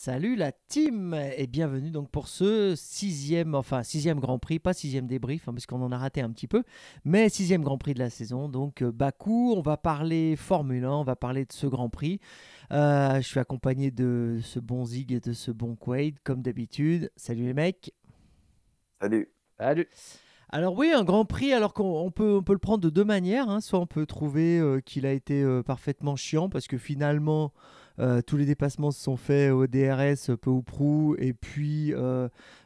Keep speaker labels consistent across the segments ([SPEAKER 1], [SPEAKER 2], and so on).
[SPEAKER 1] Salut la team et bienvenue donc pour ce sixième Grand Prix, pas sixième débrief parce qu'on en a raté un petit peu, mais sixième Grand Prix de la saison. Donc Bakou, on va parler Formule 1, on va parler de ce Grand Prix. Je suis accompagné de ce bon Zig et de ce bon Quaid comme d'habitude. Salut les mecs.
[SPEAKER 2] Salut.
[SPEAKER 3] Salut.
[SPEAKER 1] Alors oui, un Grand Prix, alors qu'on peut le prendre de deux manières, hein. Soit on peut trouver qu'il a été parfaitement chiant parce que finalement tous les dépassements se sont faits au DRS peu ou prou et puis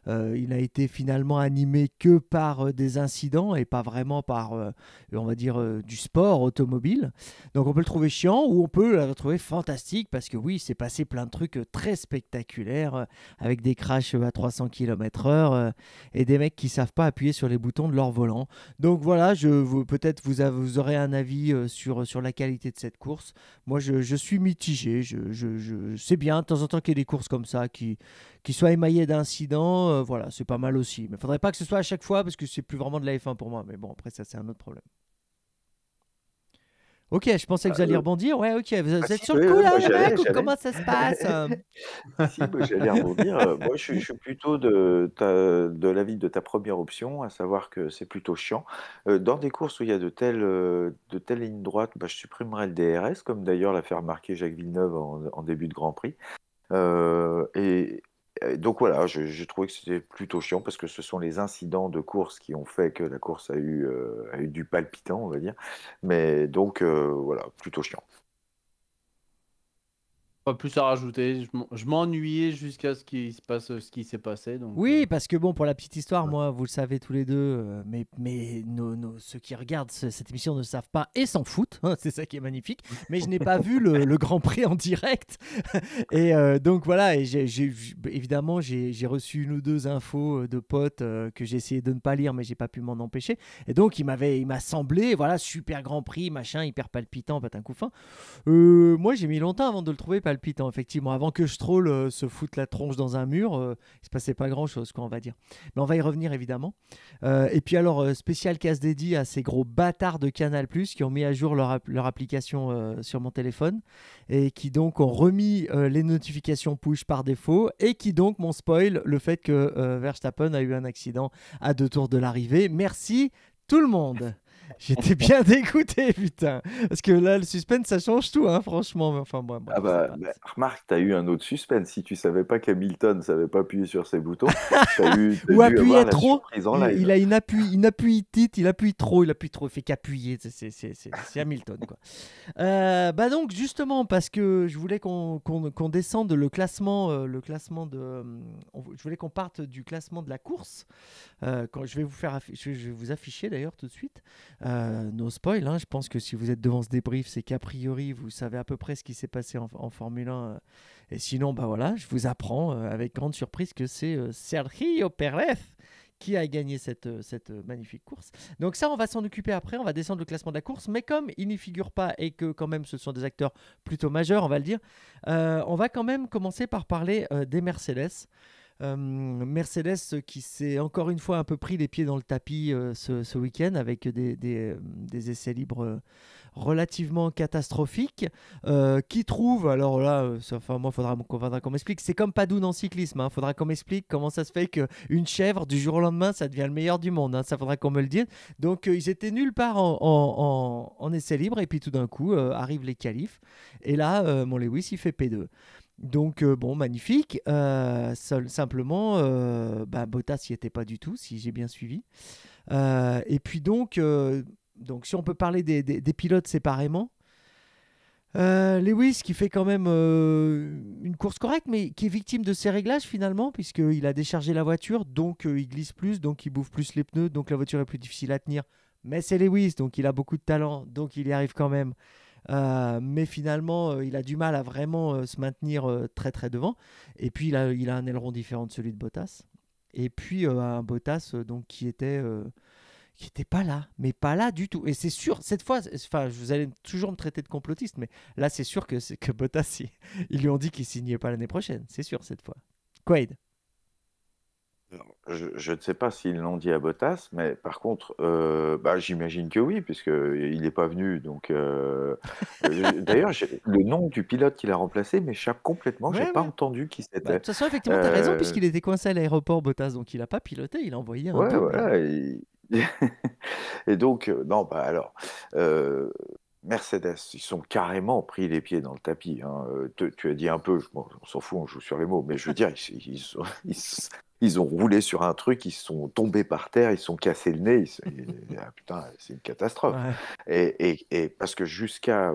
[SPEAKER 1] il a été finalement animé que par des incidents et pas vraiment par, on va dire, du sport automobile. Donc on peut le trouver chiant ou on peut le trouver fantastique parce que oui, il s'est passé plein de trucs très spectaculaires avec des crashs à 300 km/h et des mecs qui savent pas appuyer sur les boutons de leur volant. Donc voilà, peut-être vous aurez un avis sur la qualité de cette course. Moi, je suis mitigé. C'est bien de temps en temps qu'il y ait des courses comme ça qui soient émaillées d'incidents. Voilà, c'est pas mal aussi. Mais il faudrait pas que ce soit à chaque fois parce que c'est plus vraiment de la F1 pour moi. Mais bon, après, ça, c'est un autre problème. Ok, je pensais que vous alliez rebondir. Ouais, ok, vous êtes
[SPEAKER 2] si,
[SPEAKER 1] sur le
[SPEAKER 2] oui,
[SPEAKER 1] coup
[SPEAKER 2] oui,
[SPEAKER 1] là,
[SPEAKER 2] moi
[SPEAKER 1] les mecs, ou
[SPEAKER 2] j'allais.
[SPEAKER 1] comment ça se passe
[SPEAKER 2] Si, moi j'allais rebondir. Moi je suis plutôt de l'avis de ta première option, à savoir que c'est plutôt chiant. Dans des courses où il y a de telles lignes droites, bah, je supprimerais le DRS, comme d'ailleurs l'a fait remarquer Jacques Villeneuve en début de Grand Prix. Et donc voilà, j'ai trouvé que c'était plutôt chiant parce que ce sont les incidents de course qui ont fait que la course a eu du palpitant, on va dire. Mais donc voilà, plutôt chiant.
[SPEAKER 3] Pas plus à rajouter. Je m'ennuyais jusqu'à ce qu'il se passe ce qui s'est passé. Donc,
[SPEAKER 1] Oui, parce que bon, pour la petite histoire, moi, vous le savez tous les deux, mais ceux qui regardent cette émission ne savent pas et s'en foutent, hein, c'est ça qui est magnifique. Mais je n'ai pas vu le Grand Prix en direct. Et donc voilà, et évidemment, j'ai reçu une ou deux infos de potes que j'ai essayé de ne pas lire, mais j'ai pas pu m'en empêcher. Et donc, il m'a semblé, voilà, super Grand Prix, machin, hyper palpitant, patin coup fin. Moi, j'ai mis longtemps avant de le trouver palpitant, effectivement. Avant que Stroll se foute la tronche dans un mur, il se passait pas grand-chose, quoi, on va dire. Mais on va y revenir, évidemment. Et puis alors, spécial casse dédié à ces gros bâtards de Canal+, qui ont mis à jour leur application sur mon téléphone et qui donc ont remis les notifications push par défaut et qui donc m'ont spoil le fait que Verstappen a eu un accident à 2 tours de l'arrivée. Merci tout le monde. J'étais bien dégoûté, putain. Parce que là, le suspense, ça change tout, hein, franchement. Enfin, bon, bref,
[SPEAKER 2] Ah
[SPEAKER 1] c'est
[SPEAKER 2] bah,
[SPEAKER 1] pas...
[SPEAKER 2] remarque, t'as eu un autre suspense. Si tu savais pas qu'Hamilton savait pas appuyer sur ses boutons, t'as
[SPEAKER 1] Ou
[SPEAKER 2] dû avoir
[SPEAKER 1] appuyait
[SPEAKER 2] la
[SPEAKER 1] trop.
[SPEAKER 2] surprise en
[SPEAKER 1] Il
[SPEAKER 2] live.
[SPEAKER 1] a une appuie titre, il appuie trop, il fait qu'appuyer. C'est Hamilton, quoi. Bah donc, justement, parce que je voulais qu'on descende je voulais qu'on parte du classement de la course. Quand je vais vous afficher d'ailleurs tout de suite nos spoils, hein. Je pense que si vous êtes devant ce débrief, c'est qu'a priori vous savez à peu près ce qui s'est passé en Formule 1. Et sinon, bah voilà, je vous apprends avec grande surprise que c'est Sergio Pérez qui a gagné cette magnifique course. Donc ça, on va s'en occuper après, on va descendre le classement de la course, mais comme il n'y figure pas et que quand même ce sont des acteurs plutôt majeurs, on va le dire, on va quand même commencer par parler des Mercedes. Mercedes qui s'est encore une fois un peu pris les pieds dans le tapis ce week-end avec des essais libres relativement catastrophiques qui trouvent, alors là, moi, faudra qu'on m'explique, c'est comme Padoue en cyclisme, hein, faudra qu'on m'explique comment ça se fait qu'une chèvre, du jour au lendemain, ça devient le meilleur du monde, hein, ça faudra qu'on me le dise. Donc, ils étaient nulle part en essais libres, et puis tout d'un coup, arrivent les qualifs, et là, mon Lewis, il fait P2. Donc, bon, magnifique. Simplement, Bottas n'y était pas du tout, si j'ai bien suivi. Et puis donc, si on peut parler des pilotes séparément, Lewis qui fait quand même une course correcte, mais qui est victime de ses réglages finalement, puisqu'il a déchargé la voiture, donc il glisse plus, donc il bouffe plus les pneus, donc la voiture est plus difficile à tenir. Mais c'est Lewis, donc il a beaucoup de talent, donc il y arrive quand même. Mais finalement, il a du mal à vraiment se maintenir très très devant. Et puis il a un aileron différent de celui de Bottas. Et puis un Bottas donc qui était pas là, mais pas là du tout. Et c'est sûr, cette fois, enfin, vous allez toujours me traiter de complotiste, mais là, c'est sûr que Bottas, ils lui ont dit qu'il signait pas l'année prochaine. C'est sûr cette fois. Quaid.
[SPEAKER 2] Alors, je ne sais pas s'ils l'ont dit à Bottas, mais par contre, j'imagine que oui, puisqu'il n'est pas venu. Donc, d'ailleurs, le nom du pilote qui l'a remplacé m'échappe complètement. J'ai
[SPEAKER 1] Ouais,
[SPEAKER 2] pas
[SPEAKER 1] ouais.
[SPEAKER 2] entendu qui
[SPEAKER 1] Bah, de
[SPEAKER 2] c'était.
[SPEAKER 1] toute façon, effectivement, tu as raison,
[SPEAKER 2] Euh,
[SPEAKER 1] puisqu'il était coincé à l'aéroport, Bottas, donc il a pas piloté, il a envoyé un
[SPEAKER 2] ouais,
[SPEAKER 1] double.
[SPEAKER 2] voilà. Et donc, non, alors, euh, Mercedes, ils sont carrément pris les pieds dans le tapis, hein. Tu as dit un peu, bon, on s'en fout, on joue sur les mots, mais je veux dire, ils ont roulé sur un truc, ils sont tombés par terre, ils se sont cassés le nez. Putain, c'est une catastrophe.
[SPEAKER 1] Ouais.
[SPEAKER 2] Et parce que jusqu'à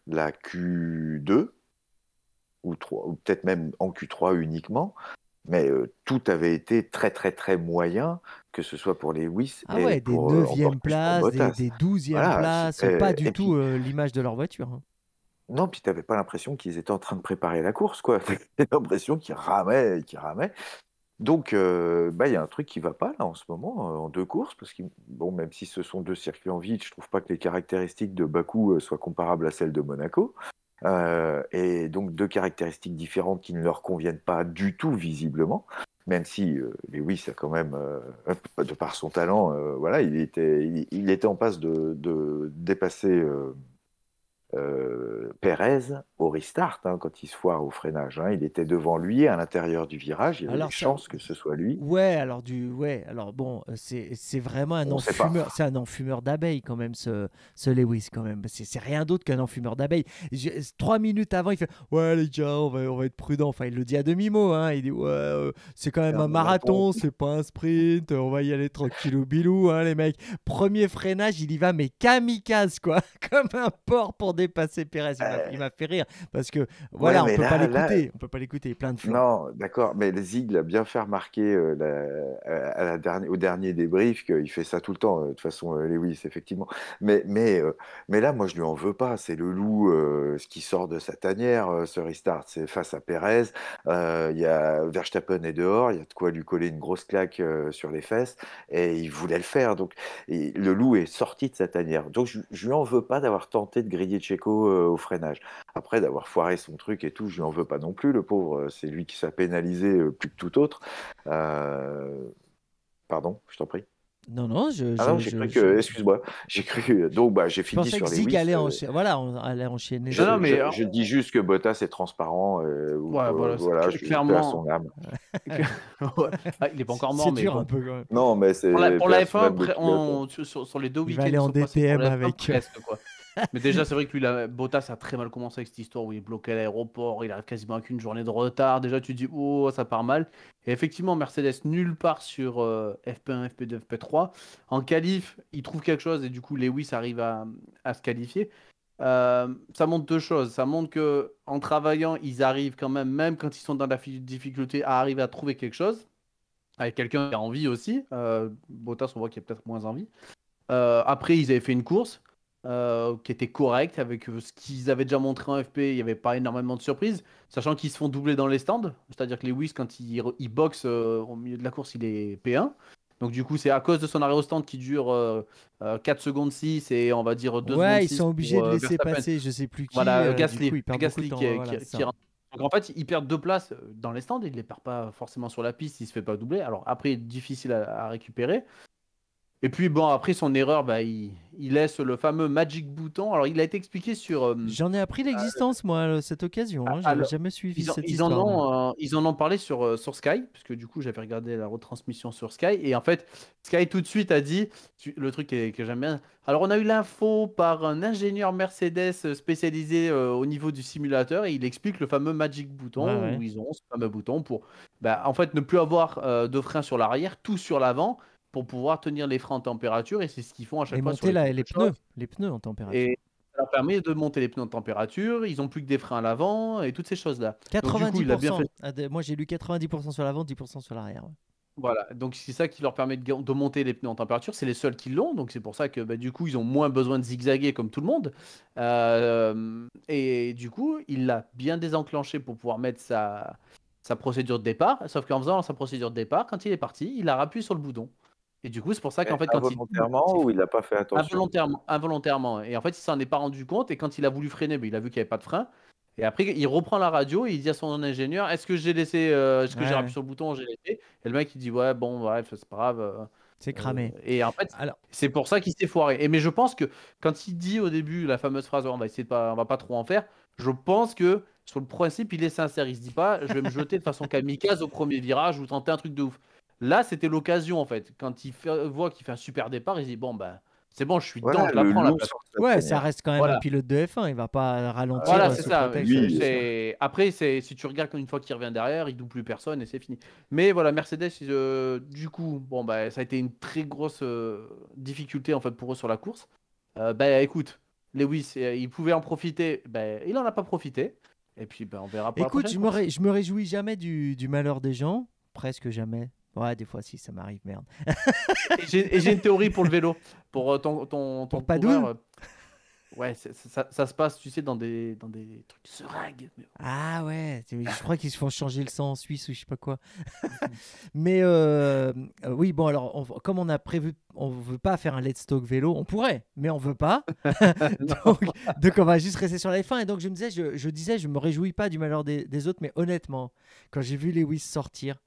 [SPEAKER 2] la Q2, ou 3, ou peut-être même en Q3 uniquement, mais tout avait été très très très moyen, que ce soit pour Lewis
[SPEAKER 1] Ah
[SPEAKER 2] et
[SPEAKER 1] ouais, des
[SPEAKER 2] pour encore
[SPEAKER 1] 9e
[SPEAKER 2] plus pour
[SPEAKER 1] places,
[SPEAKER 2] Bottas.
[SPEAKER 1] des 12e
[SPEAKER 2] Voilà,
[SPEAKER 1] places, pas du
[SPEAKER 2] et
[SPEAKER 1] tout
[SPEAKER 2] puis
[SPEAKER 1] l'image de leur voiture, hein.
[SPEAKER 2] non, puis t'avais pas l'impression qu'ils étaient en train de préparer la course, quoi. T'avais l'impression qu'ils ramaient, qu'ils ramaient. Donc, il y a un truc qui va pas là en ce moment en deux courses, parce que bon, même si ce sont deux circuits en vide, je trouve pas que les caractéristiques de Bakou soient comparables à celles de Monaco. Et donc deux caractéristiques différentes qui ne leur conviennent pas du tout visiblement, même si Lewis a quand même, de par son talent, voilà, il était en passe de dépasser Pérez au restart, hein, quand il se foire au freinage, hein. Il était devant lui à l'intérieur du virage, il y avait des
[SPEAKER 1] Alors ça,
[SPEAKER 2] chances que ce soit lui.
[SPEAKER 1] ouais, alors bon, c'est vraiment un
[SPEAKER 2] On ne sait pas.
[SPEAKER 1] enfumeur, c'est un enfumeur d'abeilles quand même ce Lewis quand même. C'est rien d'autre qu'un enfumeur d'abeilles. 3 minutes avant, il fait ouais les gars, on va être prudent. Enfin, il le dit à demi mot, hein. Il dit ouais, c'est quand même un marathon, c'est pas un sprint. On va y aller tranquillou bilou, hein les mecs. Premier freinage, il y va mais kamikaze quoi, comme un porc pour dépasser Pérez. Il m'a fait rire parce que
[SPEAKER 2] Ouais,
[SPEAKER 1] voilà,
[SPEAKER 2] mais
[SPEAKER 1] on peut pas l'écouter, plein de flancs.
[SPEAKER 2] non, d'accord, mais Zig l'a bien fait remarquer au dernier débrief qu'il fait ça tout le temps, de toute façon, Lewis, effectivement. Mais là, moi, je lui en veux pas. C'est le loup, ce qui sort de sa tanière, ce restart. C'est face à Pérez. Il y a Verstappen est dehors, il y a de quoi lui coller une grosse claque sur les fesses, et il voulait le faire. Donc, le loup est sorti de sa tanière. Donc, je lui en veux pas d'avoir tenté de griller Checo au freinage. Après, d'avoir foiré son truc et tout, je lui en veux pas non plus, le pauvre. C'est lui qui s'est pénalisé plus que tout autre. Euh, Pardon, je t'en prie.
[SPEAKER 1] Non, non,
[SPEAKER 2] Ah non, j'ai cru que. Excuse-moi. J'ai cru. Donc, j'ai
[SPEAKER 1] je
[SPEAKER 2] fini
[SPEAKER 1] pensais que
[SPEAKER 2] sur
[SPEAKER 1] Zig
[SPEAKER 2] Lewis.
[SPEAKER 1] allait enchaîner, voilà, on allait enchaîner
[SPEAKER 3] Non, non,
[SPEAKER 1] sur.
[SPEAKER 3] mais
[SPEAKER 2] Je dis juste que Bottas est transparent.
[SPEAKER 3] ouais, voilà,
[SPEAKER 2] Voilà, paix à
[SPEAKER 3] clairement.
[SPEAKER 2] son âme.
[SPEAKER 3] Ouais. Ah, il est pas encore
[SPEAKER 1] C'est
[SPEAKER 3] mort, mais
[SPEAKER 1] dur un
[SPEAKER 3] bon.
[SPEAKER 1] peu quand même.
[SPEAKER 2] Non, mais c'est
[SPEAKER 3] Pour
[SPEAKER 2] paix
[SPEAKER 3] la
[SPEAKER 2] à son âme
[SPEAKER 3] F1,
[SPEAKER 2] de pilote.
[SPEAKER 3] sur les deux
[SPEAKER 1] Il va
[SPEAKER 3] week-ends
[SPEAKER 1] aller
[SPEAKER 3] qui
[SPEAKER 1] en
[SPEAKER 3] sont passés pour
[SPEAKER 1] DTM
[SPEAKER 3] la F1,
[SPEAKER 1] avec.
[SPEAKER 3] presque, quoi. Mais déjà, c'est vrai que lui, Bottas a très mal commencé avec cette histoire où il est bloqué à l'aéroport, il arrive quasiment avec une journée de retard. Déjà, tu te dis, oh, ça part mal. Et effectivement, Mercedes nulle part sur FP1, FP2, FP3. En qualif, il trouve quelque chose et du coup, Lewis arrive à se qualifier. Ça montre deux choses. Ça montre que en travaillant, ils arrivent quand même quand ils sont dans la difficulté, à arriver à trouver quelque chose. Avec quelqu'un qui a envie aussi. Bottas, on voit qu'il a peut-être moins envie. Après, ils avaient fait une course qui était correcte avec ce qu'ils avaient déjà montré en FP. Il n'y avait pas énormément de surprises, sachant qu'ils se font doubler dans les stands. C'est-à-dire que Lewis, quand il boxe au milieu de la course, il est P1. Donc du coup, c'est à cause de son arrêt au stand qui dure 4 secondes 6 et on va dire 2 secondes
[SPEAKER 1] Ouais, ils
[SPEAKER 3] 6
[SPEAKER 1] sont obligés
[SPEAKER 3] pour
[SPEAKER 1] de laisser
[SPEAKER 3] Verstappen.
[SPEAKER 1] passer je sais plus qui.
[SPEAKER 3] Voilà,
[SPEAKER 1] Du coup,
[SPEAKER 3] Gasly.
[SPEAKER 1] ils perdent beaucoup de
[SPEAKER 3] Gasly
[SPEAKER 1] temps.
[SPEAKER 3] qui,
[SPEAKER 1] Ouais, voilà, c'est
[SPEAKER 3] qui
[SPEAKER 1] ça.
[SPEAKER 3] rentre. Donc en fait, il perd 2 places dans les stands, il ne les perd pas forcément sur la piste, il ne se fait pas doubler. Alors après, difficile à récupérer. Et puis bon, après son erreur, il laisse le fameux Magic Bouton. Alors il a été expliqué sur...
[SPEAKER 1] J'en ai appris l'existence, moi, cette occasion, hein. J'avais
[SPEAKER 3] alors,
[SPEAKER 1] jamais suivi cette
[SPEAKER 3] ils en
[SPEAKER 1] histoire-là.
[SPEAKER 3] ont, ils en ont parlé sur Sky, parce que du coup j'avais regardé la retransmission sur Sky, et en fait Sky tout de suite a dit, le truc que j'aime bien, alors on a eu l'info par un ingénieur Mercedes spécialisé au niveau du simulateur, et il explique le fameux Magic
[SPEAKER 1] Ouais,
[SPEAKER 3] Bouton,
[SPEAKER 1] ouais.
[SPEAKER 3] où ils ont ce fameux bouton pour en fait ne plus avoir de frein sur l'arrière, tout sur l'avant, pour pouvoir tenir les freins en température, et c'est ce qu'ils font à
[SPEAKER 1] Et
[SPEAKER 3] chaque fois sur
[SPEAKER 1] monter
[SPEAKER 3] les courses de choc.
[SPEAKER 1] les pneus en température.
[SPEAKER 3] Et ça leur permet de monter les pneus en température, ils n'ont plus que des freins à l'avant et toutes ces choses-là. Donc du coup, il a bien
[SPEAKER 1] 90%.
[SPEAKER 3] fait.
[SPEAKER 1] Moi, j'ai lu 90% sur l'avant, 10% sur l'arrière. Ouais.
[SPEAKER 3] Voilà, donc c'est ça qui leur permet de monter les pneus en température. C'est les seuls qui l'ont, donc c'est pour ça que du coup, ils ont moins besoin de zigzaguer comme tout le monde. Et du coup, il l'a bien désenclenché pour pouvoir mettre sa procédure de départ. Sauf qu'en faisant sa procédure de départ, quand il est parti, il a rappuyé sur le bouton. Et du coup, c'est pour ça qu'en
[SPEAKER 2] Mais
[SPEAKER 3] fait, quand il double,
[SPEAKER 2] involontairement ou il n'a pas fait attention?
[SPEAKER 3] involontairement. Et en fait, il s'en est pas rendu compte. Et quand il a voulu freiner, il a vu qu'il n'y avait pas de frein. Et après, il reprend la radio et il dit à son ingénieur, est-ce que j'ai
[SPEAKER 1] Ouais,
[SPEAKER 3] rappuyé sur le bouton, j'ai laissé? Et le mec, il dit, ouais, bon, bref, c'est pas grave.
[SPEAKER 1] c'est cramé.
[SPEAKER 3] Et en fait,
[SPEAKER 1] Alors,
[SPEAKER 3] c'est pour ça qu'il s'est foiré. Mais je pense que quand il dit au début la fameuse phrase, on va essayer de pas, on va pas trop en faire, je pense que sur le principe, il est sincère. Il se dit pas, je vais me jeter de façon kamikaze au premier virage ou tenter un truc de ouf. Là, c'était l'occasion en fait. Quand voit qu'il fait un super départ, il se dit, bon, ben, c'est bon, je suis dedans,
[SPEAKER 2] Voilà,
[SPEAKER 3] je la
[SPEAKER 2] le
[SPEAKER 3] prends la
[SPEAKER 2] loup
[SPEAKER 3] place.
[SPEAKER 2] sur sa
[SPEAKER 1] ouais, ça
[SPEAKER 2] crinière.
[SPEAKER 1] reste quand même un
[SPEAKER 3] Voilà.
[SPEAKER 1] pilote de F1. Il va pas ralentir
[SPEAKER 3] Voilà, c'est
[SPEAKER 1] sous
[SPEAKER 3] ça.
[SPEAKER 1] prétexte.
[SPEAKER 2] Lui,
[SPEAKER 3] Après, si tu regardes une fois qu'il revient derrière, il double plus personne et c'est fini. Mais voilà, Mercedes, du coup, bon, bah, ça a été une très grosse difficulté en fait pour eux sur la course. Bah, écoute, Lewis, il pouvait en profiter. Bah, il en a pas profité. Et puis, bah, on verra pour la
[SPEAKER 1] Écoute,
[SPEAKER 3] prochaine course.
[SPEAKER 1] je me réjouis jamais du malheur des gens, presque jamais. Ouais, des fois si, ça m'arrive, merde.
[SPEAKER 3] Et j'ai une théorie pour le vélo, pour ton
[SPEAKER 1] Pour
[SPEAKER 3] coureur.
[SPEAKER 1] Padoue?
[SPEAKER 3] Ouais, ça se passe, tu sais, dans des trucs de seringues.
[SPEAKER 1] Ah ouais, je crois qu'ils se font changer le sang en Suisse ou je sais pas quoi. Mais oui, bon alors, comme on a prévu, on veut pas faire un Let's Talk vélo, on pourrait, mais on veut pas.
[SPEAKER 3] Non.
[SPEAKER 1] donc on va juste rester sur la F1. Et donc je me disais, je disais, je me réjouis pas du malheur des autres, mais honnêtement, quand j'ai vu Lewis sortir,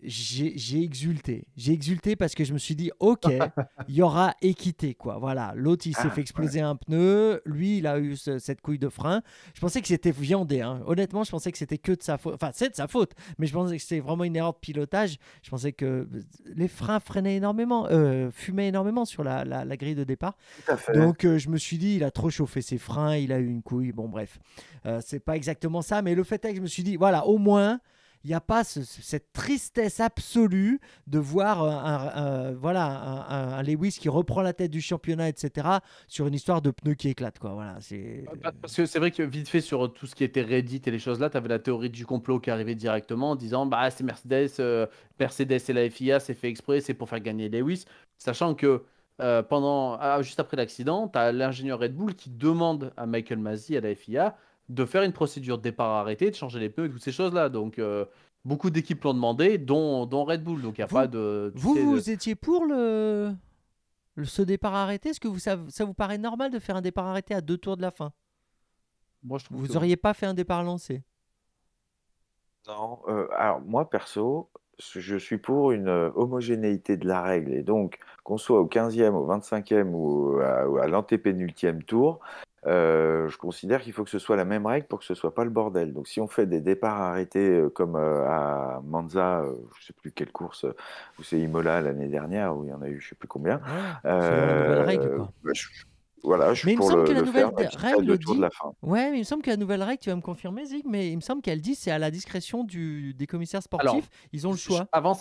[SPEAKER 1] j'ai exulté. J'ai exulté parce que je me suis dit, ok, il y aura équité, quoi. Voilà, l'autre, il s'est fait
[SPEAKER 2] ouais.
[SPEAKER 1] exploser un pneu. Lui, il a eu cette couille de frein. Je pensais que c'était viandé, hein. Honnêtement, je pensais que c'était que de sa faute. Enfin, c'est de sa faute, mais je pensais que c'était vraiment une erreur de pilotage. Je pensais que les freins freinaient énormément, fumaient énormément sur la grille de départ.
[SPEAKER 2] Tout à fait.
[SPEAKER 1] Donc, je me suis dit, il a trop chauffé ses freins, il a eu une couille. Bon, bref, c'est pas exactement ça, mais le fait est que je me suis dit, voilà, au moins, il n'y a pas cette tristesse absolue de voir un Lewis qui reprend la tête du championnat, etc., sur une histoire de pneus qui éclate, quoi. Voilà, c'est...
[SPEAKER 3] Parce que c'est vrai que vite fait sur tout ce qui était Reddit et les choses là, tu avais la théorie du complot qui arrivait directement en disant bah c'est Mercedes et la FIA, c'est fait exprès, c'est pour faire gagner Lewis, sachant que juste après l'accident, tu as l'ingénieur Red Bull qui demande à Michael Masi à la FIA de faire une procédure de départ arrêté, de changer les pneus et toutes ces choses là. Donc beaucoup d'équipes l'ont demandé, dont Red Bull. Donc il n'y a pas
[SPEAKER 1] Vous,
[SPEAKER 3] de
[SPEAKER 1] vous étiez pour ce départ arrêté? Est-ce que ça vous paraît normal de faire un départ arrêté à 2 tours de la fin?
[SPEAKER 3] moi je trouve que
[SPEAKER 1] Vous auriez pas fait un départ lancé?
[SPEAKER 2] Non, alors moi perso, je suis pour une homogénéité de la règle et donc qu'on soit au 15e, au 25e ou à l'antépénultième tour, je considère qu'il faut que ce soit la même règle pour que ce soit pas le bordel. Donc si on fait des départs arrêtés comme à Monza, je sais plus quelle course, ou c'est Imola l'année dernière où il y en a eu je sais plus combien,
[SPEAKER 1] Ouais, selon la nouvelle règle, quoi.
[SPEAKER 2] bah, voilà, je suis
[SPEAKER 1] Mais il me
[SPEAKER 2] pour
[SPEAKER 1] semble que la
[SPEAKER 2] le
[SPEAKER 1] nouvelle
[SPEAKER 2] faire même si c'est à
[SPEAKER 1] règle
[SPEAKER 2] 2 tours de
[SPEAKER 1] dit.
[SPEAKER 2] la fin.
[SPEAKER 1] Ouais, mais il me semble que la nouvelle règle, tu vas me confirmer, Zig, mais il me semble qu'elle dit c'est à la discrétion des commissaires
[SPEAKER 3] Alors,
[SPEAKER 1] sportifs. Ils ont le choix.
[SPEAKER 3] avant,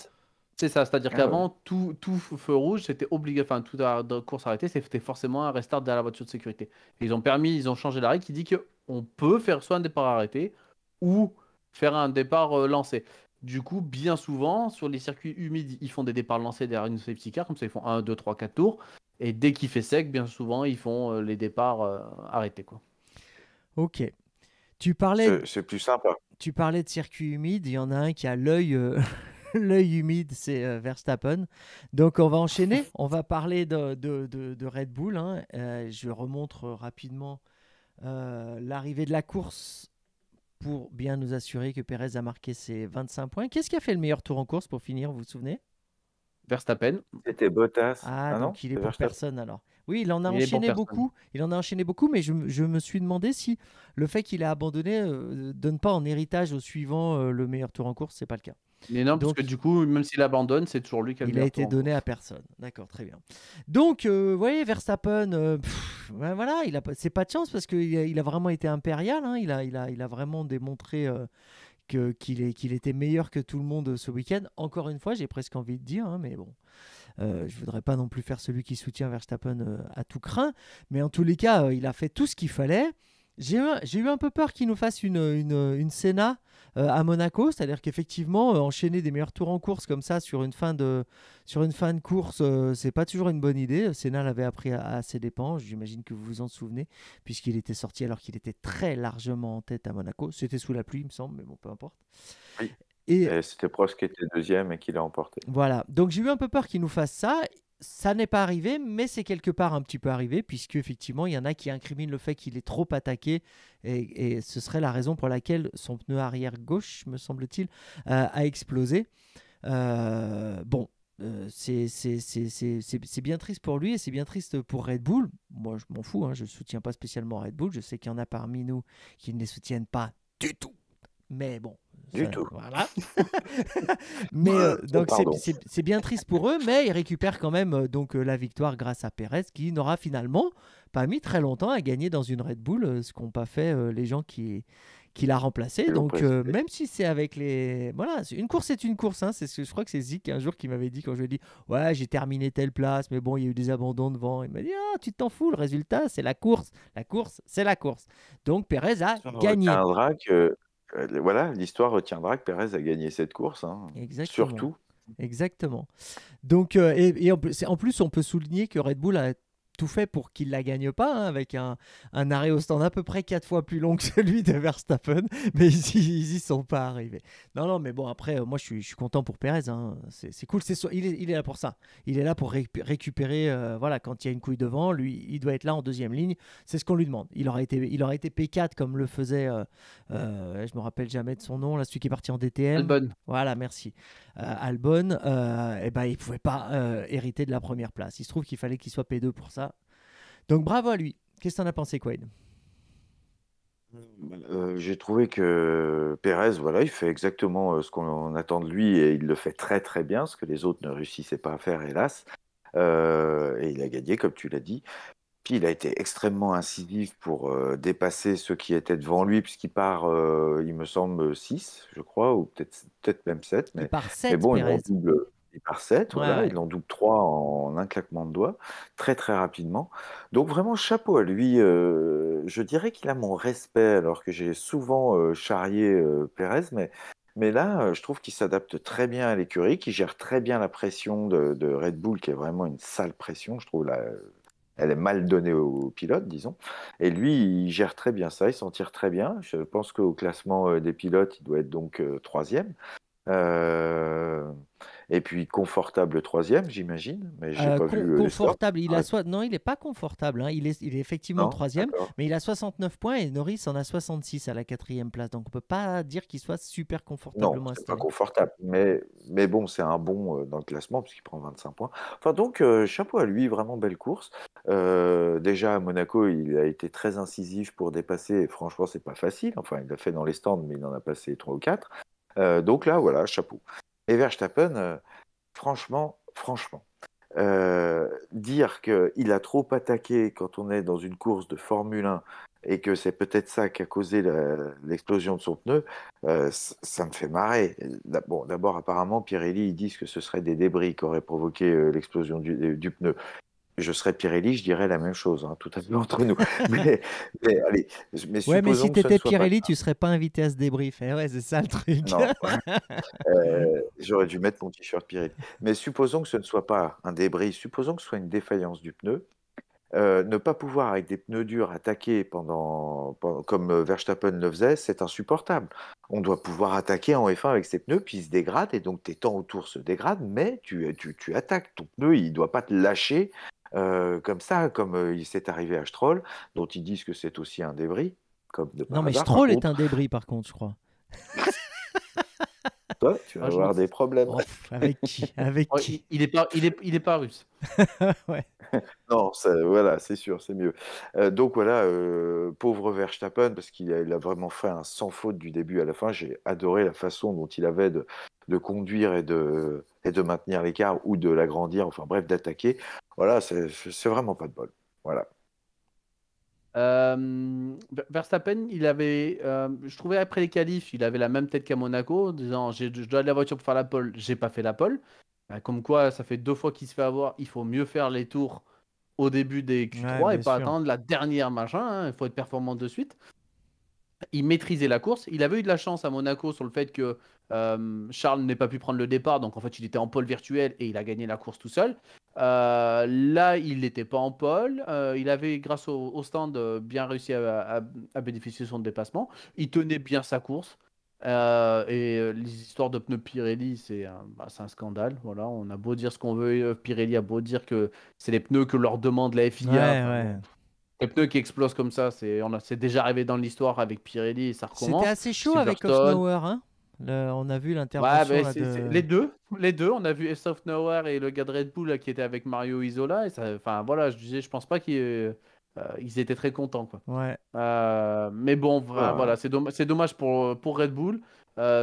[SPEAKER 3] c'est ça, c'est-à-dire
[SPEAKER 2] Ah ouais.
[SPEAKER 3] qu'avant, tout feu rouge, c'était obligatoire, enfin, toute course arrêtée, c'était forcément un restart derrière la voiture de sécurité. Et ils ont changé la règle qui dit qu'on peut faire soit un départ arrêté ou faire un départ lancé. Du coup, bien souvent, sur les circuits humides, ils font des départs lancés derrière une safety car, comme ça, ils font 1, 2, 3, 4 tours. Et dès qu'il fait sec, bien souvent, ils font les départs arrêtés, quoi.
[SPEAKER 1] Ok. Tu parlais,
[SPEAKER 2] C'est plus sympa.
[SPEAKER 1] tu parlais de circuit humide. Il y en a un qui a l'œil l'œil humide, c'est Verstappen. Donc on va enchaîner. On va parler de Red Bull, hein. Je remontre rapidement l'arrivée de la course pour bien nous assurer que Pérez a marqué ses 25 points. Qu'est-ce qui a fait le meilleur tour en course pour finir, vous vous souvenez?
[SPEAKER 3] Verstappen,
[SPEAKER 2] C'était Bottas.
[SPEAKER 1] Ah,
[SPEAKER 2] Ah non?
[SPEAKER 1] donc il est
[SPEAKER 2] C'est
[SPEAKER 1] pour
[SPEAKER 2] Verstappen.
[SPEAKER 1] personne alors. Oui, il en a
[SPEAKER 3] il est pour
[SPEAKER 1] enchaîné
[SPEAKER 3] personne.
[SPEAKER 1] beaucoup. Il en a enchaîné beaucoup, mais je me suis demandé si le fait qu'il ait abandonné donne pas en héritage au suivant le meilleur tour en course. C'est pas le cas.
[SPEAKER 3] Mais non, parce
[SPEAKER 1] Donc
[SPEAKER 3] que du coup, même s'il abandonne, c'est toujours lui qui a le
[SPEAKER 1] il a
[SPEAKER 3] meilleur
[SPEAKER 1] été
[SPEAKER 3] tour en
[SPEAKER 1] donné
[SPEAKER 3] course.
[SPEAKER 1] à personne. D'accord, très bien. Donc, vous voyez, Verstappen, ouais, voilà, c'est pas de chance parce qu'il a vraiment été impérial, hein. Il a vraiment démontré qu'il était meilleur que tout le monde ce week-end. Encore une fois, j'ai presque envie de dire, hein, mais bon. Je voudrais pas non plus faire celui qui soutient Verstappen à tout craint, mais en tous les cas, il a fait tout ce qu'il fallait. J'ai eu un peu peur qu'il nous fasse une Senna à Monaco, c'est-à-dire qu'effectivement, enchaîner des meilleurs tours en course comme ça sur une fin de course, c'est pas toujours une bonne idée. Senna l'avait appris à ses dépens, j'imagine que vous vous en souvenez, puisqu'il était sorti alors qu'il était très largement en tête à Monaco. C'était sous la pluie, il me semble, mais bon, peu importe.
[SPEAKER 2] Oui.
[SPEAKER 1] Et
[SPEAKER 2] Et c'était Prost qui était deuxième et qui l'a emporté.
[SPEAKER 1] voilà, donc j'ai eu un peu peur qu'il nous fasse ça. Ça n'est pas arrivé, mais c'est quelque part un petit peu arrivé, puisque effectivement, il y en a qui incriminent le fait qu'il est trop attaqué, et ce serait la raison pour laquelle son pneu arrière gauche, me semble-t-il, a explosé. Bon, c'est bien triste pour lui et c'est bien triste pour Red Bull. Moi, je m'en fous, hein, je ne soutiens pas spécialement Red Bull. Je sais qu'il y en a parmi nous qui ne les soutiennent pas du tout. Mais bon,
[SPEAKER 2] Du tout.
[SPEAKER 1] voilà. Mais donc
[SPEAKER 2] Pardon.
[SPEAKER 1] c'est bien triste pour eux, mais ils récupèrent quand même donc la victoire grâce à Perez, qui n'aura finalement pas mis très longtemps à gagner dans une Red Bull, ce qu'ont pas fait les gens qui l'a remplacé.
[SPEAKER 2] Ils l'ont
[SPEAKER 1] Donc
[SPEAKER 2] précédé.
[SPEAKER 1] même si c'est avec les... Voilà, une course c'est une course. Hein. Je crois que c'est Zik un jour qui m'avait dit, quand je lui ai dit « Ouais, j'ai terminé telle place, mais bon, il y a eu des abandons devant. » Il m'a dit « Ah, tu t'en fous, le résultat, c'est la course. La course, c'est la course. » Donc Perez a
[SPEAKER 2] L'histoire
[SPEAKER 1] gagné.
[SPEAKER 2] retiendra que, voilà, l'histoire retiendra que Pérez a gagné cette course, hein.
[SPEAKER 1] Exactement.
[SPEAKER 2] Surtout.
[SPEAKER 1] Exactement. Donc, en plus, on peut souligner que Red Bull a tout fait pour qu'il ne la gagne pas, hein, avec un arrêt au stand à peu près 4 fois plus long que celui de Verstappen, mais ils y sont pas arrivés. Non, mais bon, après, moi, je suis content pour Perez, hein. C'est cool. Il est là pour ça. Il est là pour récupérer, voilà, quand il y a une couille devant, lui, il doit être là en deuxième ligne. C'est ce qu'on lui demande. Il aurait été P4 comme le faisait, je me rappelle jamais de son nom, là, celui qui est parti en DTM.
[SPEAKER 3] Albon.
[SPEAKER 1] Voilà, merci. Albon, et ben, il ne pouvait pas hériter de la première place. Il se trouve qu'il fallait qu'il soit P2 pour ça. Donc bravo à lui. Qu'est-ce que t'en as pensé, Quaid?
[SPEAKER 2] J'ai trouvé que Pérez, voilà, il fait exactement ce qu'on attend de lui et il le fait très très bien, ce que les autres ne réussissaient pas à faire, hélas. Et il a gagné, comme tu l'as dit. Puis il a été extrêmement incisif pour dépasser ceux qui étaient devant lui, puisqu'il part, il me semble, 6, je crois, ou peut-être même 7.
[SPEAKER 1] Il
[SPEAKER 2] Mais
[SPEAKER 1] part 7,
[SPEAKER 2] bon,
[SPEAKER 1] Perez.
[SPEAKER 2] il part 7,
[SPEAKER 1] Ouais,
[SPEAKER 2] voilà,
[SPEAKER 1] ouais.
[SPEAKER 2] il en double 3 en un claquement de doigts, très très rapidement. Donc vraiment, chapeau à lui. Je dirais qu'il a mon respect, alors que j'ai souvent charrié Pérez, mais là, je trouve qu'il s'adapte très bien à l'écurie, qu'il gère très bien la pression de Red Bull, qui est vraiment une sale pression, je trouve. Là, elle est mal donnée aux pilotes, disons. Et lui, il gère très bien ça, il s'en tire très bien. Je pense qu'au classement des pilotes, il doit être donc troisième. Euh, Et puis confortable troisième, j'imagine, mais j'ai pas vu les stats.
[SPEAKER 1] Confortable,
[SPEAKER 2] Ouais.
[SPEAKER 1] non, il n'est pas confortable, hein. Il est effectivement
[SPEAKER 2] Non,
[SPEAKER 1] troisième,
[SPEAKER 2] d'accord.
[SPEAKER 1] mais il a 69 points et Norris en a 66 à la quatrième place. Donc on peut pas dire qu'il soit super
[SPEAKER 2] Non,
[SPEAKER 1] confortablement
[SPEAKER 2] c'est pas
[SPEAKER 1] installé.
[SPEAKER 2] confortable, mais bon, c'est un bon dans le classement puisqu'il prend 25 points. Enfin donc, chapeau à lui, vraiment belle course. Déjà à Monaco, il a été très incisif pour dépasser. Et franchement, c'est pas facile. Enfin, il l'a fait dans les stands, mais il en a passé 3 ou 4. Donc là, voilà, chapeau. Et Verstappen, franchement, dire qu'il a trop attaqué quand on est dans une course de Formule 1 et que c'est peut-être ça qui a causé l'explosion de son pneu, ça me fait marrer. Bon, d'abord, apparemment, Pirelli, ils disent que ce serait des débris qui auraient provoqué l'explosion du pneu. Je serais Pirelli, je dirais la même chose, hein, tout à fait entre nous. Allez, mais
[SPEAKER 1] Ouais, mais si
[SPEAKER 2] supposons que
[SPEAKER 1] tu
[SPEAKER 2] ce ne
[SPEAKER 1] étais
[SPEAKER 2] soit pas
[SPEAKER 1] Pirelli,
[SPEAKER 2] ça.
[SPEAKER 1] tu serais pas invité à ce débrief. Eh ouais, c'est ça le truc.
[SPEAKER 2] Non, j'aurais dû mettre mon t-shirt Pirelli. Mais supposons que ce ne soit pas un débris, supposons que ce soit une défaillance du pneu. Ne pas pouvoir, avec des pneus durs, attaquer comme Verstappen le faisait, c'est insupportable. On doit pouvoir attaquer en F1 avec ses pneus, puis ils se dégradent, et donc tes temps autour se dégradent, mais tu attaques. Ton pneu, il ne doit pas te lâcher comme ça, comme il s'est arrivé à Stroll, dont ils disent que c'est aussi un débris, comme de
[SPEAKER 1] Non,
[SPEAKER 2] par
[SPEAKER 1] mais
[SPEAKER 2] hasard. Par
[SPEAKER 1] Stroll est
[SPEAKER 2] contre,
[SPEAKER 1] un débris, par contre, je crois.
[SPEAKER 2] toi, tu vas
[SPEAKER 3] Ah, je m'en
[SPEAKER 2] avoir des
[SPEAKER 3] fous.
[SPEAKER 2] problèmes.
[SPEAKER 1] Oh, avec qui? Avec
[SPEAKER 3] Oh,
[SPEAKER 1] qui?
[SPEAKER 3] il est pas russe.
[SPEAKER 1] Ouais.
[SPEAKER 2] Non, voilà, c'est sûr, c'est mieux. Donc voilà, pauvre Verstappen, parce il a vraiment fait un sans faute du début à la fin. J'ai adoré la façon dont il avait de conduire et de maintenir l'écart ou de l'agrandir, enfin bref, d'attaquer. Voilà, c'est vraiment pas de bol. Voilà.
[SPEAKER 3] Verstappen, je trouvais après les qualifs, il avait la même tête qu'à Monaco, en disant je dois de la voiture pour faire la pole, j'ai pas fait la pole. Comme quoi, ça fait 2 fois qu'il se fait avoir, il faut mieux faire les tours au début des
[SPEAKER 1] Ouais,
[SPEAKER 3] Q3 et
[SPEAKER 1] bien
[SPEAKER 3] pas
[SPEAKER 1] sûr.
[SPEAKER 3] attendre la dernière machin, hein. Il faut être performant de suite. Il maîtrisait la course. Il avait eu de la chance à Monaco sur le fait que Charles n'ait pas pu prendre le départ. Donc, en fait, il était en pole virtuel et il a gagné la course tout seul. Là, il n'était pas en pole. Il avait, grâce au stand, bien réussi à bénéficier de son dépassement. Il tenait bien sa course. Les histoires de pneus Pirelli, c'est un scandale. Voilà, on a beau dire ce qu'on veut, Pirelli a beau dire que c'est les pneus que leur demande la
[SPEAKER 1] Ouais,
[SPEAKER 3] FIA. Enfin
[SPEAKER 1] ouais.
[SPEAKER 3] bon, les pneus qui explosent comme ça, c'est déjà arrivé dans l'histoire avec Pirelli et ça
[SPEAKER 1] C'était
[SPEAKER 3] recommence.
[SPEAKER 1] assez chaud avec
[SPEAKER 3] Silverstone.
[SPEAKER 1] Hofnauer, hein. On a vu
[SPEAKER 3] Ouais,
[SPEAKER 1] l'intervention
[SPEAKER 3] ben
[SPEAKER 1] là
[SPEAKER 3] c'est
[SPEAKER 1] de.
[SPEAKER 3] les deux. On a vu Sofnauer et le gars de Red Bull là, qui était avec Mario Isola. Et ça, enfin voilà, je pense pas qu'ils étaient très contents, quoi.
[SPEAKER 1] Ouais.
[SPEAKER 3] Mais bon,
[SPEAKER 2] Ouais.
[SPEAKER 3] voilà, c'est dommage pour Red Bull.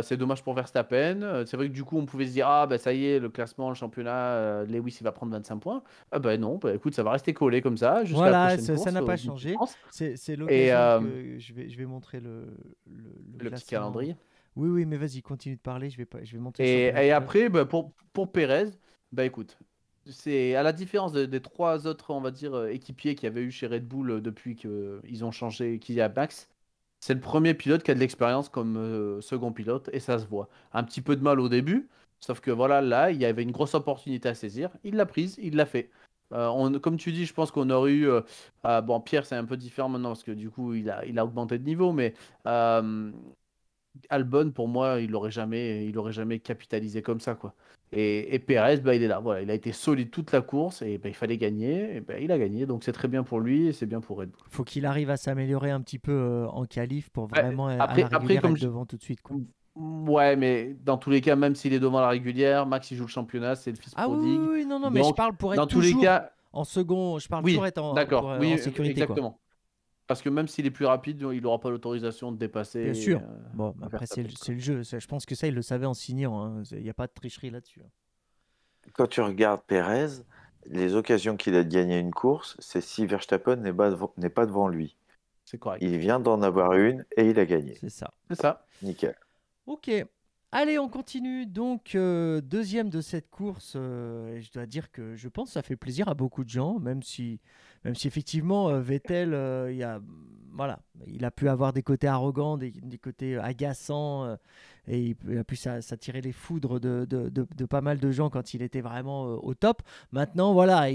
[SPEAKER 3] C'est dommage pour Verstappen. C'est vrai que du coup, on pouvait se dire, ah, bah ça y est, le classement, le championnat, Lewis, il va prendre 25 points. Ah, bah non, bah écoute, ça va rester collé comme ça jusqu'à la
[SPEAKER 1] Voilà,
[SPEAKER 3] prochaine
[SPEAKER 1] ça
[SPEAKER 3] course
[SPEAKER 1] n'a pas
[SPEAKER 3] au GP
[SPEAKER 1] changé.
[SPEAKER 3] France.
[SPEAKER 1] C'est
[SPEAKER 3] Et
[SPEAKER 1] l'occasion que je vais montrer le
[SPEAKER 3] le petit
[SPEAKER 1] classement.
[SPEAKER 3] calendrier.
[SPEAKER 1] Oui, oui, mais vas-y, continue de parler. Je vais monter le
[SPEAKER 3] Et,
[SPEAKER 1] championnat
[SPEAKER 3] et
[SPEAKER 1] pilote.
[SPEAKER 3] après, bah, pour Pérez, bah écoute, c'est à la différence des trois autres, on va dire, équipiers qu'il y avait eu chez Red Bull depuis qu'ils ont changé, qu'il y a Max. C'est le premier pilote qui a de l'expérience comme second pilote et ça se voit. Un petit peu de mal au début, sauf que voilà, là, il y avait une grosse opportunité à saisir. Il l'a prise, il l'a fait. Comme tu dis, je pense qu'on aurait eu. Bon, Pierre, c'est un peu différent maintenant parce que du coup, il a augmenté de niveau, mais euh, Albon, pour moi, il aurait jamais capitalisé comme ça, quoi. Et Perez, bah, il est là. Voilà, il a été solide toute la course et bah, il fallait gagner. Et bah, il a gagné, donc c'est très bien pour lui et c'est bien pour Red Bull.
[SPEAKER 1] Faut qu'il arrive à s'améliorer un petit peu en qualif pour
[SPEAKER 3] Ouais,
[SPEAKER 1] vraiment à la
[SPEAKER 3] après,
[SPEAKER 1] régulière
[SPEAKER 3] comme
[SPEAKER 1] être
[SPEAKER 3] je,
[SPEAKER 1] devant tout de suite, quoi.
[SPEAKER 3] Ouais, mais dans tous les cas, même s'il est devant la régulière, Max il joue le championnat, c'est le fils
[SPEAKER 1] Ah oui, oui,
[SPEAKER 3] prodigue.
[SPEAKER 1] oui, non, non, mais je
[SPEAKER 3] Donc,
[SPEAKER 1] parle pour être
[SPEAKER 3] dans tous les
[SPEAKER 1] toujours
[SPEAKER 3] cas,
[SPEAKER 1] en second. Je parle toujours
[SPEAKER 3] oui,
[SPEAKER 1] être
[SPEAKER 3] d'accord,
[SPEAKER 1] en
[SPEAKER 3] oui,
[SPEAKER 1] sécurité, quoi.
[SPEAKER 3] exactement. Parce que même s'il est plus rapide, il n'aura pas l'autorisation de
[SPEAKER 1] Bien
[SPEAKER 3] dépasser
[SPEAKER 1] sûr. Bon, après,
[SPEAKER 3] Verstappen,
[SPEAKER 1] c'est
[SPEAKER 3] quoi.
[SPEAKER 1] le jeu. Je pense que ça, il le savait en signant, hein. Il n'y a pas de tricherie là-dessus, hein.
[SPEAKER 2] Quand tu regardes Pérez, les occasions qu'il a de gagner une course, c'est si Verstappen n'est pas devant lui.
[SPEAKER 3] C'est correct.
[SPEAKER 2] Il vient d'en avoir une et il a gagné.
[SPEAKER 1] C'est ça.
[SPEAKER 3] C'est ça.
[SPEAKER 2] Nickel.
[SPEAKER 1] Ok. Allez, on continue. Donc, deuxième de cette course. Et je dois dire que je pense que ça fait plaisir à beaucoup de gens, même si effectivement, Vettel, voilà, il a pu avoir des côtés arrogants, des côtés agaçants, et il a pu s'attirer les foudres de pas mal de gens quand il était vraiment au top. Maintenant, voilà,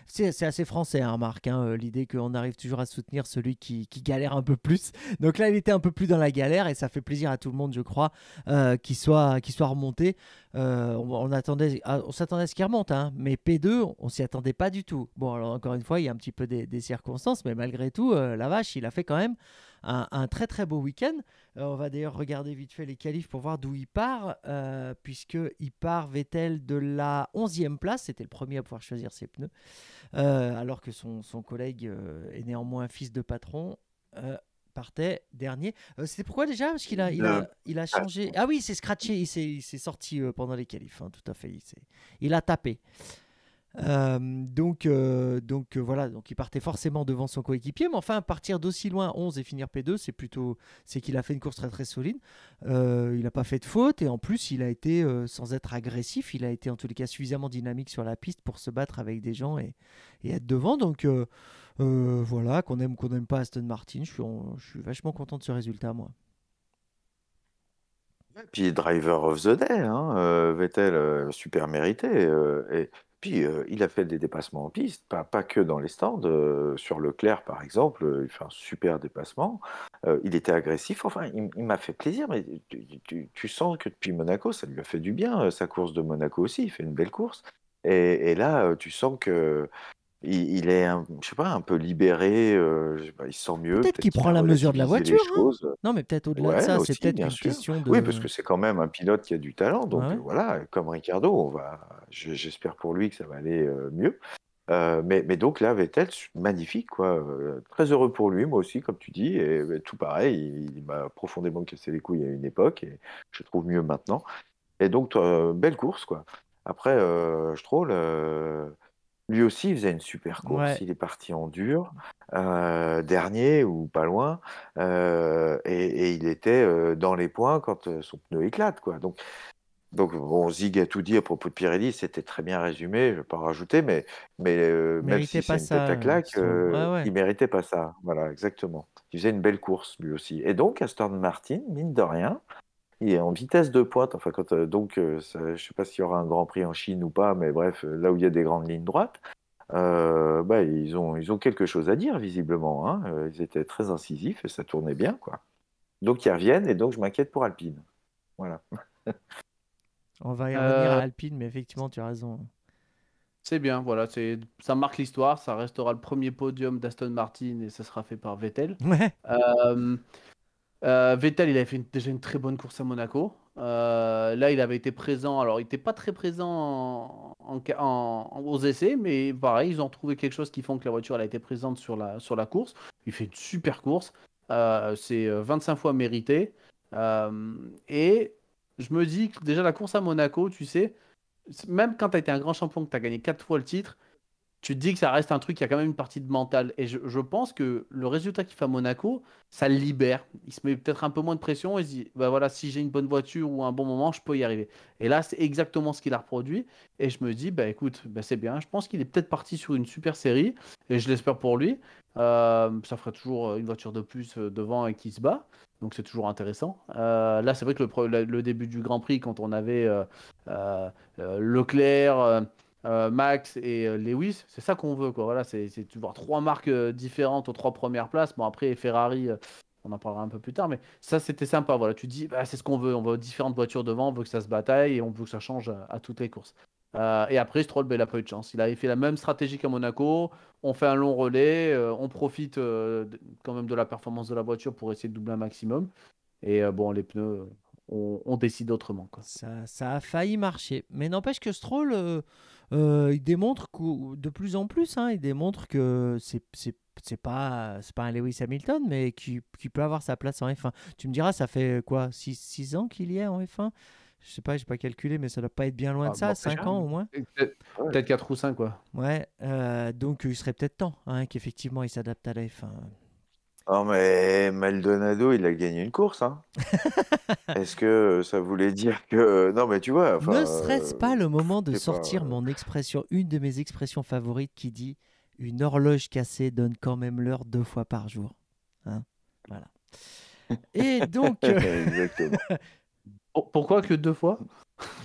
[SPEAKER 1] c'est assez français, hein, Marc, hein, l'idée qu'on arrive toujours à soutenir celui qui galère un peu plus. Donc là, il était un peu plus dans la galère et ça fait plaisir à tout le monde, je crois, qu'il soit remonté. On s'attendait à ce qu'il remonte, hein, mais P2, on s'y attendait pas du tout. Bon, alors encore une fois, il y a un petit peu des circonstances, mais malgré tout, la vache, il a fait quand même un très très beau week-end. On va d'ailleurs regarder vite fait les qualifs pour voir d'où il part, puisqu'il part Vettel de la 11e place, c'était le premier à pouvoir choisir ses pneus, alors que son collègue est néanmoins fils de patron. Partait dernier. C'était pourquoi déjà? Parce qu'il a changé. Ah oui, il s'est scratché, il s'est sorti pendant les qualifs, hein, tout à fait. Il a tapé. Voilà, donc il partait forcément devant son coéquipier, mais enfin partir d'aussi loin, 11 et finir P2, c'est qu'il a fait une course très très solide. Il n'a pas fait de faute et en plus il a été, sans être agressif, il a été en tous les cas suffisamment dynamique sur la piste pour se battre avec des gens et être devant. Donc voilà, qu'on aime ou qu'on n'aime pas Aston Martin, je suis vachement content de ce résultat, moi.
[SPEAKER 2] Puis driver of the day, hein, Vettel, super mérité. Et puis il a fait des dépassements en piste, pas que dans les stands. Sur Leclerc, par exemple, il fait un super dépassement. Il était agressif. Enfin, il m'a fait plaisir. Mais tu sens que depuis Monaco, ça lui a fait du bien. Sa course de Monaco aussi, il fait une belle course. Et là, tu sens que il est, je sais pas, un peu libéré. Je sais pas, il se sent mieux.
[SPEAKER 1] Peut-être
[SPEAKER 2] Peut-être
[SPEAKER 1] qu'il
[SPEAKER 2] qu'il
[SPEAKER 1] prend
[SPEAKER 2] a
[SPEAKER 1] la mesure de la
[SPEAKER 2] relativisé les
[SPEAKER 1] voiture, hein.
[SPEAKER 2] choses.
[SPEAKER 1] Non, mais peut-être au-delà de
[SPEAKER 2] Ouais,
[SPEAKER 1] ça, c'est
[SPEAKER 2] aussi,
[SPEAKER 1] peut-être
[SPEAKER 2] bien
[SPEAKER 1] une
[SPEAKER 2] sûr.
[SPEAKER 1] question
[SPEAKER 2] Oui, parce
[SPEAKER 1] de.
[SPEAKER 2] que c'est quand même un pilote qui a du talent. Donc
[SPEAKER 1] Ouais.
[SPEAKER 2] voilà, comme Ricardo, j'espère pour lui que ça va aller mieux. Mais donc là, Vettel, magnifique, quoi. Très heureux pour lui, moi aussi, comme tu dis. Et tout pareil, il m'a profondément cassé les couilles à une époque et je le trouve mieux maintenant. Et donc, belle course, quoi. Après, Stroll, lui aussi, il faisait une super course.
[SPEAKER 1] Ouais.
[SPEAKER 2] Il est parti en dur, dernier ou pas loin, et il était dans les points quand son pneu éclate, quoi. Donc bon, Zig a tout dit à propos de Pirelli, c'était très bien résumé, je ne vais pas en rajouter, mais même
[SPEAKER 1] Méritait
[SPEAKER 2] si
[SPEAKER 1] pas
[SPEAKER 2] c'est une tête
[SPEAKER 1] ça,
[SPEAKER 2] à claque,
[SPEAKER 1] Stroll. Ouais, ouais.
[SPEAKER 2] il méritait pas ça. Voilà, exactement. Il faisait une belle course, lui aussi. Et donc, Aston Martin, mine de rien, il est en vitesse de pointe. Enfin, je ne sais pas s'il y aura un Grand Prix en Chine ou pas, mais bref, là où il y a des grandes lignes droites, bah, ils ont quelque chose à dire, visiblement, hein. Ils étaient très incisifs et ça tournait bien, quoi. Donc ils reviennent et donc je m'inquiète pour Alpine. Voilà.
[SPEAKER 1] On va y revenir à
[SPEAKER 3] Euh,
[SPEAKER 1] Alpine, mais effectivement, tu as raison.
[SPEAKER 3] c'est bien, voilà, ça marque l'histoire, ça restera le premier podium d'Aston Martin et ça sera fait par Vettel.
[SPEAKER 1] Ouais,
[SPEAKER 3] Euh, Vettel, il avait fait déjà une très bonne course à Monaco. Là, il avait été présent. Alors, il n'était pas très présent aux essais, mais pareil, ils ont trouvé quelque chose qui font que la voiture elle a été présente sur la course. Il fait une super course. C'est 25 fois mérité. Et je me dis que déjà, la course à Monaco, tu sais, même quand tu as été un grand champion, que tu as gagné 4 fois le titre, tu te dis que ça reste un truc qui a quand même une partie de mental. Et je pense que le résultat qu'il fait à Monaco, ça le libère. Il se met peut-être un peu moins de pression et se dit, bah voilà, si j'ai une bonne voiture ou un bon moment, je peux y arriver. Et là, c'est exactement ce qu'il a reproduit. Et je me dis, bah écoute, bah, c'est bien. Je pense qu'il est peut-être parti sur une super série. Et je l'espère pour lui. Ça ferait toujours une voiture de plus devant et qui se bat. Donc c'est toujours intéressant. Là, c'est vrai que le début du Grand Prix, quand on avait Leclerc. Max et Lewis, c'est ça qu'on veut, quoi. Voilà, c'est tu vois 3 marques différentes aux 3 premières places. Bon, après, Ferrari, on en parlera un peu plus tard, mais ça, c'était sympa. Voilà, tu dis, bah, c'est ce qu'on veut. On veut différentes voitures devant, on veut que ça se bataille et on veut que ça change à toutes les courses. Et après, Stroll, ben, il n'a pas eu de chance. Il avait fait la même stratégie qu'à Monaco. On fait un long relais, on profite quand même de la performance de la voiture pour essayer de doubler un maximum. Et bon, les pneus, on décide autrement, quoi.
[SPEAKER 1] ça a failli marcher. Mais n'empêche que Stroll, il démontre de plus en plus, hein, il démontre que c'est pas un Lewis Hamilton, mais qui peut avoir sa place en F1. Tu me diras, ça fait quoi, 6 ans qu'il y est en F1? Je sais pas, j'ai pas calculé, mais ça doit pas être bien loin de
[SPEAKER 3] Ah, bon,
[SPEAKER 1] ça, 5 ans au moins.
[SPEAKER 2] Ouais.
[SPEAKER 3] Peut-être 4 ou 5, quoi.
[SPEAKER 1] Ouais, donc il serait peut-être temps hein, qu'effectivement il s'adapte à la F1.
[SPEAKER 2] Non, mais Maldonado, il a gagné une course, hein. Est-ce que ça voulait dire que... Non, mais tu vois, enfin...
[SPEAKER 1] Ne serait-ce pas le moment de
[SPEAKER 2] c'est pas...
[SPEAKER 1] sortir mon expression, une de mes expressions favorites qui dit une horloge cassée donne quand même l'heure 2 fois par jour. Hein, voilà. Et donc,
[SPEAKER 2] Exactement.
[SPEAKER 3] Pourquoi que 2 fois?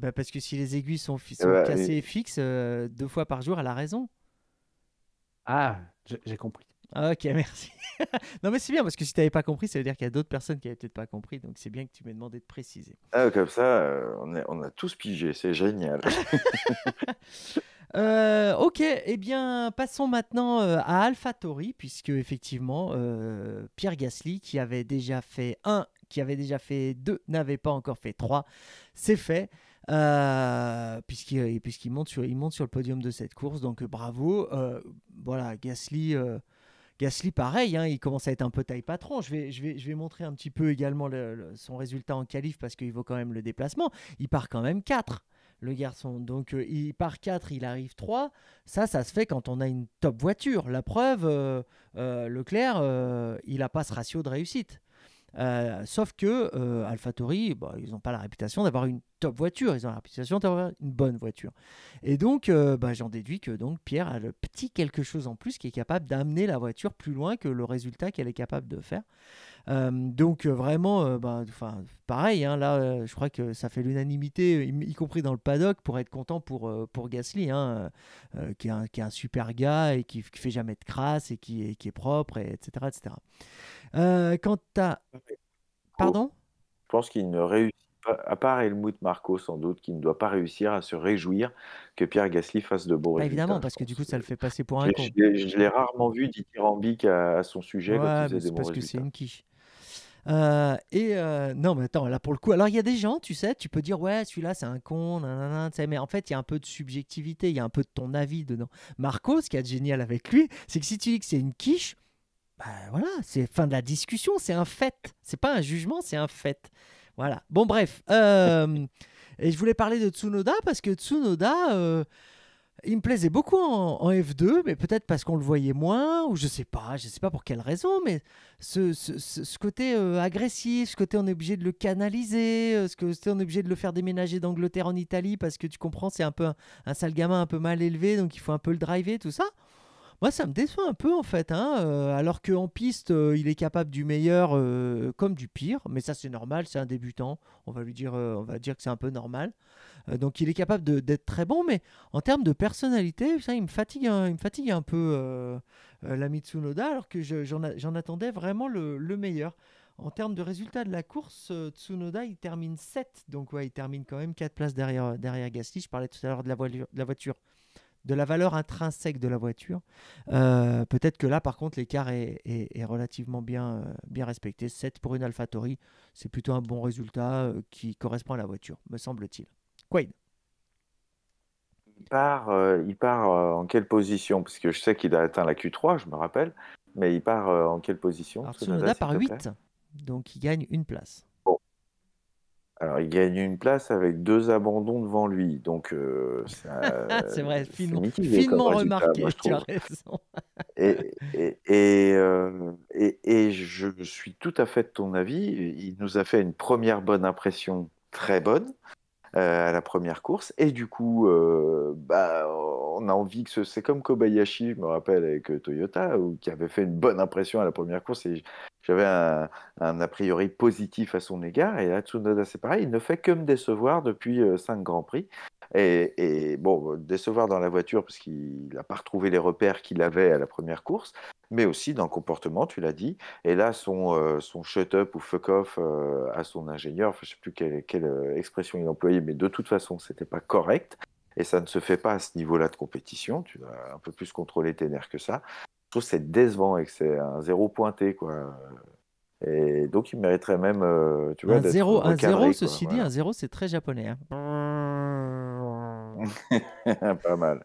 [SPEAKER 1] bah, parce que si les aiguilles sont,
[SPEAKER 2] Eh
[SPEAKER 1] sont
[SPEAKER 2] ben,
[SPEAKER 1] cassées et fixes 2 fois par jour, elle a raison.
[SPEAKER 3] Ah, j'ai compris.
[SPEAKER 1] Ah, ok, merci. Non, mais c'est bien parce que si tu n'avais pas compris, ça veut dire qu'il y a d'autres personnes qui n'avaient peut-être pas compris. Donc c'est bien que tu m'aies demandé de préciser.
[SPEAKER 2] comme ça, on a tous pigé, c'est génial.
[SPEAKER 1] Ok, eh bien, passons maintenant à AlphaTauri, puisque effectivement, Pierre Gasly, qui avait déjà fait 1, qui avait déjà fait 2, n'avait pas encore fait 3, c'est fait, puisqu'il monte il monte sur le podium de cette course, donc bravo. Voilà, Gasly, pareil, hein, il commence à être un peu taille patron. Je vais montrer un petit peu également son résultat en qualif, parce qu'il vaut quand même le déplacement. Il part quand même 4. Le garçon. Donc, il part 4, il arrive 3. Ça se fait quand on a une top voiture. La preuve, Leclerc, il n'a pas ce ratio de réussite. Sauf que AlphaTauri, bah, ils n'ont pas la réputation d'avoir une top voiture, ils ont la réputation d'avoir une bonne voiture. Et donc, bah, j'en déduis que donc, Pierre a le petit quelque chose en plus qui est capable d'amener la voiture plus loin que le résultat qu'elle est capable de faire. Donc vraiment, bah, pareil, hein, là, je crois que ça fait l'unanimité, y compris dans le paddock, pour être content pour Gasly, hein, qui est un super gars et qui fait jamais de crasse et qui est propre, etc. etc. Quant à... Pardon?
[SPEAKER 2] Je pense qu'il ne réussit pas, à part Helmut Marko sans doute, qui ne doit pas réussir à se réjouir que Pierre Gasly fasse de bons
[SPEAKER 1] Bah,
[SPEAKER 2] résultats.
[SPEAKER 1] évidemment,
[SPEAKER 2] Je
[SPEAKER 1] parce que du
[SPEAKER 2] pense.
[SPEAKER 1] coup, ça le fait passer pour
[SPEAKER 2] Je
[SPEAKER 1] un
[SPEAKER 2] l'ai
[SPEAKER 1] con.
[SPEAKER 2] je l'ai rarement vu dithyrambique à son sujet quand il
[SPEAKER 1] Ouais,
[SPEAKER 2] faisait
[SPEAKER 1] mais
[SPEAKER 2] des
[SPEAKER 1] c'est
[SPEAKER 2] bons
[SPEAKER 1] parce que c'est
[SPEAKER 2] résultats.
[SPEAKER 1] une quiche. Non, mais attends, là pour le coup, alors il y a des gens, tu sais, tu peux dire ouais, celui-là c'est un con, nanana, tu sais, mais en fait il y a un peu de subjectivité, il y a un peu de ton avis dedans. Marco, ce qui est génial avec lui, c'est que si tu dis que c'est une quiche, bah voilà, c'est fin de la discussion, c'est un fait, c'est pas un jugement, c'est un fait. Voilà. Bon bref, et je voulais parler de Tsunoda parce que Tsunoda, il me plaisait beaucoup en F2, mais peut-être parce qu'on le voyait moins, ou je sais pas pour quelle raison, mais ce côté agressif, ce côté on est obligé de le canaliser, ce côté on est obligé de le faire déménager d'Angleterre en Italie, parce que tu comprends, c'est un peu un sale gamin un peu mal élevé, donc il faut un peu le driver, tout ça. Moi, ça me déçoit un peu en fait, hein, alors qu'en piste, il est capable du meilleur comme du pire, mais ça c'est normal, c'est un débutant, on va dire que c'est un peu normal. Donc il est capable d'être très bon, mais en termes de personnalité, ça, il me fatigue un peu la Mitsunoda, alors que j'en attendais vraiment le meilleur. En termes de résultats de la course, Tsunoda, il termine 7. Donc, ouais, il termine quand même 4 places derrière Gasly. Je parlais tout à l'heure de la voiture, de la valeur intrinsèque de la voiture. Peut-être que là, par contre, l'écart est relativement bien respecté. 7 pour une AlphaTauri, c'est plutôt un bon résultat qui correspond à la voiture, me semble-t-il. Quaid.
[SPEAKER 2] Il part en quelle position? Parce que je sais qu'il a atteint la Q3, je me rappelle. Mais il part en quelle position,
[SPEAKER 1] Alors,
[SPEAKER 2] Tsunoda,
[SPEAKER 1] Tsunoda
[SPEAKER 2] s'il
[SPEAKER 1] par
[SPEAKER 2] te plaît?
[SPEAKER 1] 8. Donc, il gagne une place.
[SPEAKER 2] Bon. Alors, il gagne une place avec 2 abandons devant lui. Donc,
[SPEAKER 1] C'est vrai,
[SPEAKER 2] c'est mitigé comme
[SPEAKER 1] finement
[SPEAKER 2] résultat, moi,
[SPEAKER 1] remarqué,
[SPEAKER 2] je
[SPEAKER 1] tu as
[SPEAKER 2] trouve.
[SPEAKER 1] raison.
[SPEAKER 2] Et je suis tout à fait de ton avis. Il nous a fait une première bonne impression, très bonne, à la première course. Et du coup, on a envie que c'est comme Kobayashi, je me rappelle, avec Toyota, qui avait fait une bonne impression à la première course. Et j'avais un a priori positif à son égard. Et là, Tsunoda, c'est pareil. Il ne fait que me décevoir depuis 5 Grands Prix. Et bon, décevoir dans la voiture parce qu'il n'a pas retrouvé les repères qu'il avait à la première course, mais aussi dans le comportement, tu l'as dit. Et là, son shut-up ou fuck-off à son ingénieur, enfin, je ne sais plus quelle expression il employait, mais de toute façon, ce n'était pas correct. Et ça ne se fait pas à ce niveau-là de compétition. Tu dois un peu plus contrôler tes nerfs que ça. Je trouve que c'est décevant et que c'est un 0 pointé, quoi. Et donc, il mériterait même, tu vois,
[SPEAKER 1] Un
[SPEAKER 2] d'être
[SPEAKER 1] 0,
[SPEAKER 2] recadré, quoi.
[SPEAKER 1] ceci dit,
[SPEAKER 2] Voilà.
[SPEAKER 1] un 0, c'est très japonais. Hein.
[SPEAKER 2] Pas mal.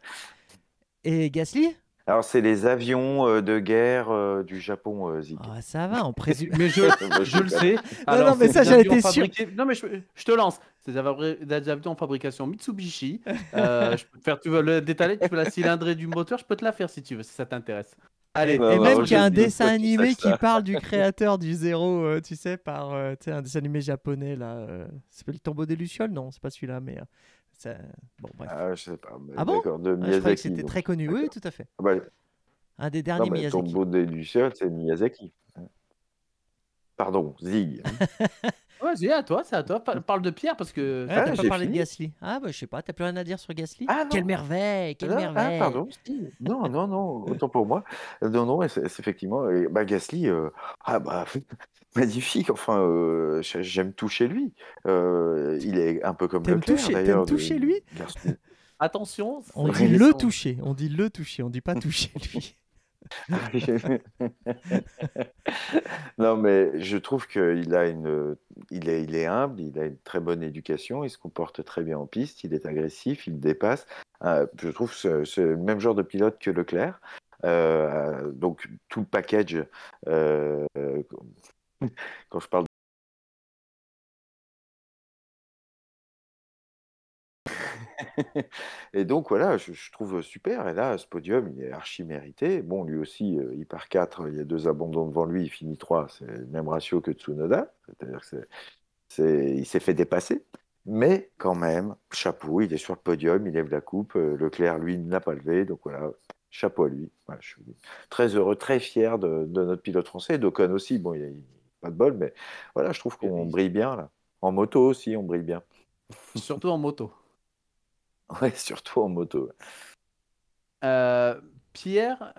[SPEAKER 1] Et Gasly?
[SPEAKER 2] Alors, c'est les avions de guerre du Japon, Zig.
[SPEAKER 1] Ah, ça va, on présume.
[SPEAKER 3] Mais je le sais.
[SPEAKER 1] Non,
[SPEAKER 3] Alors,
[SPEAKER 1] non, mais
[SPEAKER 3] c'est
[SPEAKER 1] ça,
[SPEAKER 3] des
[SPEAKER 1] j'en
[SPEAKER 3] avions
[SPEAKER 1] étais sûr.
[SPEAKER 3] fabriqués. Non, mais je te lance. C'est des avions en fabrication Mitsubishi. Je peux te faire, tu veux le détailler, tu veux la cylindrée du moteur, je peux te la faire si tu veux, si ça t'intéresse. Allez,
[SPEAKER 2] Non,
[SPEAKER 1] Et
[SPEAKER 2] non,
[SPEAKER 1] même
[SPEAKER 2] moi,
[SPEAKER 1] qu'il y a
[SPEAKER 2] je
[SPEAKER 1] un
[SPEAKER 2] dis
[SPEAKER 1] dessin
[SPEAKER 2] pas qui
[SPEAKER 1] animé
[SPEAKER 2] sache
[SPEAKER 1] qui
[SPEAKER 2] ça.
[SPEAKER 1] parle du créateur du zéro, tu sais, tu sais, un dessin animé japonais, là. C'est le Tombeau des Lucioles? Non, c'est pas celui-là, mais. Bon, bref.
[SPEAKER 2] Ah, je sais pas. Mais
[SPEAKER 1] Ah bon?
[SPEAKER 2] d'accord, de
[SPEAKER 1] Ah, je croyais que
[SPEAKER 2] Miyazaki,
[SPEAKER 1] c'était
[SPEAKER 2] donc.
[SPEAKER 1] très connu. Oui,
[SPEAKER 2] D'accord.
[SPEAKER 1] tout à fait.
[SPEAKER 2] Ah bah,
[SPEAKER 1] Un des
[SPEAKER 2] non,
[SPEAKER 1] derniers
[SPEAKER 2] mais
[SPEAKER 1] Miyazaki.
[SPEAKER 2] Tombeau des Lucioles, c'est Miyazaki. Pardon, Zig.
[SPEAKER 3] vas-y, à toi, c'est à toi. Parle de Pierre parce que.
[SPEAKER 1] Ouais,
[SPEAKER 2] Ah,
[SPEAKER 1] t'as pas
[SPEAKER 2] j'ai
[SPEAKER 1] parlé de
[SPEAKER 2] fini.
[SPEAKER 1] Gasly. Ah, bah, je sais pas, t'as plus rien à dire sur Gasly?
[SPEAKER 2] Ah
[SPEAKER 1] Quelle
[SPEAKER 2] non,
[SPEAKER 1] merveille, quelle merveille.
[SPEAKER 2] pardon, si. Non, non, non, autant pour moi. Non, non, c'est effectivement, Gasly, magnifique. Enfin, j'aime tout chez lui. Il est un peu comme
[SPEAKER 1] T'aimes
[SPEAKER 2] Leclerc,
[SPEAKER 1] t'aimes
[SPEAKER 2] d'ailleurs,
[SPEAKER 1] toucher lui?
[SPEAKER 2] garçon.
[SPEAKER 3] Attention,
[SPEAKER 1] On
[SPEAKER 3] c'est
[SPEAKER 1] dit
[SPEAKER 3] une
[SPEAKER 1] le
[SPEAKER 3] question.
[SPEAKER 1] toucher, on dit toucher lui.
[SPEAKER 2] Non, mais je trouve il est humble, il a une très bonne éducation, il se comporte très bien en piste, il est agressif, il dépasse. Je trouve que c'est le même genre de pilote que Leclerc. Donc tout le package, quand je parle et donc voilà, je trouve super. Et là, ce podium, il est archi mérité. Bon, lui aussi, il part 4, il y a 2 abandons devant lui, il finit 3. C'est le même ratio que Tsunoda. C'est-à-dire que il s'est fait dépasser. Mais quand même, chapeau, il est sur le podium, il lève la coupe. Leclerc, lui, ne l'a pas levé. Donc voilà, chapeau à lui. Voilà, je suis très heureux, très fier de notre pilote français. D'Ocon aussi, bon, il n'a pas de bol, mais voilà, je trouve qu'on brille bien là. En moto aussi, on brille bien.
[SPEAKER 3] Surtout en moto.
[SPEAKER 2] Ouais, surtout en moto.
[SPEAKER 3] Pierre,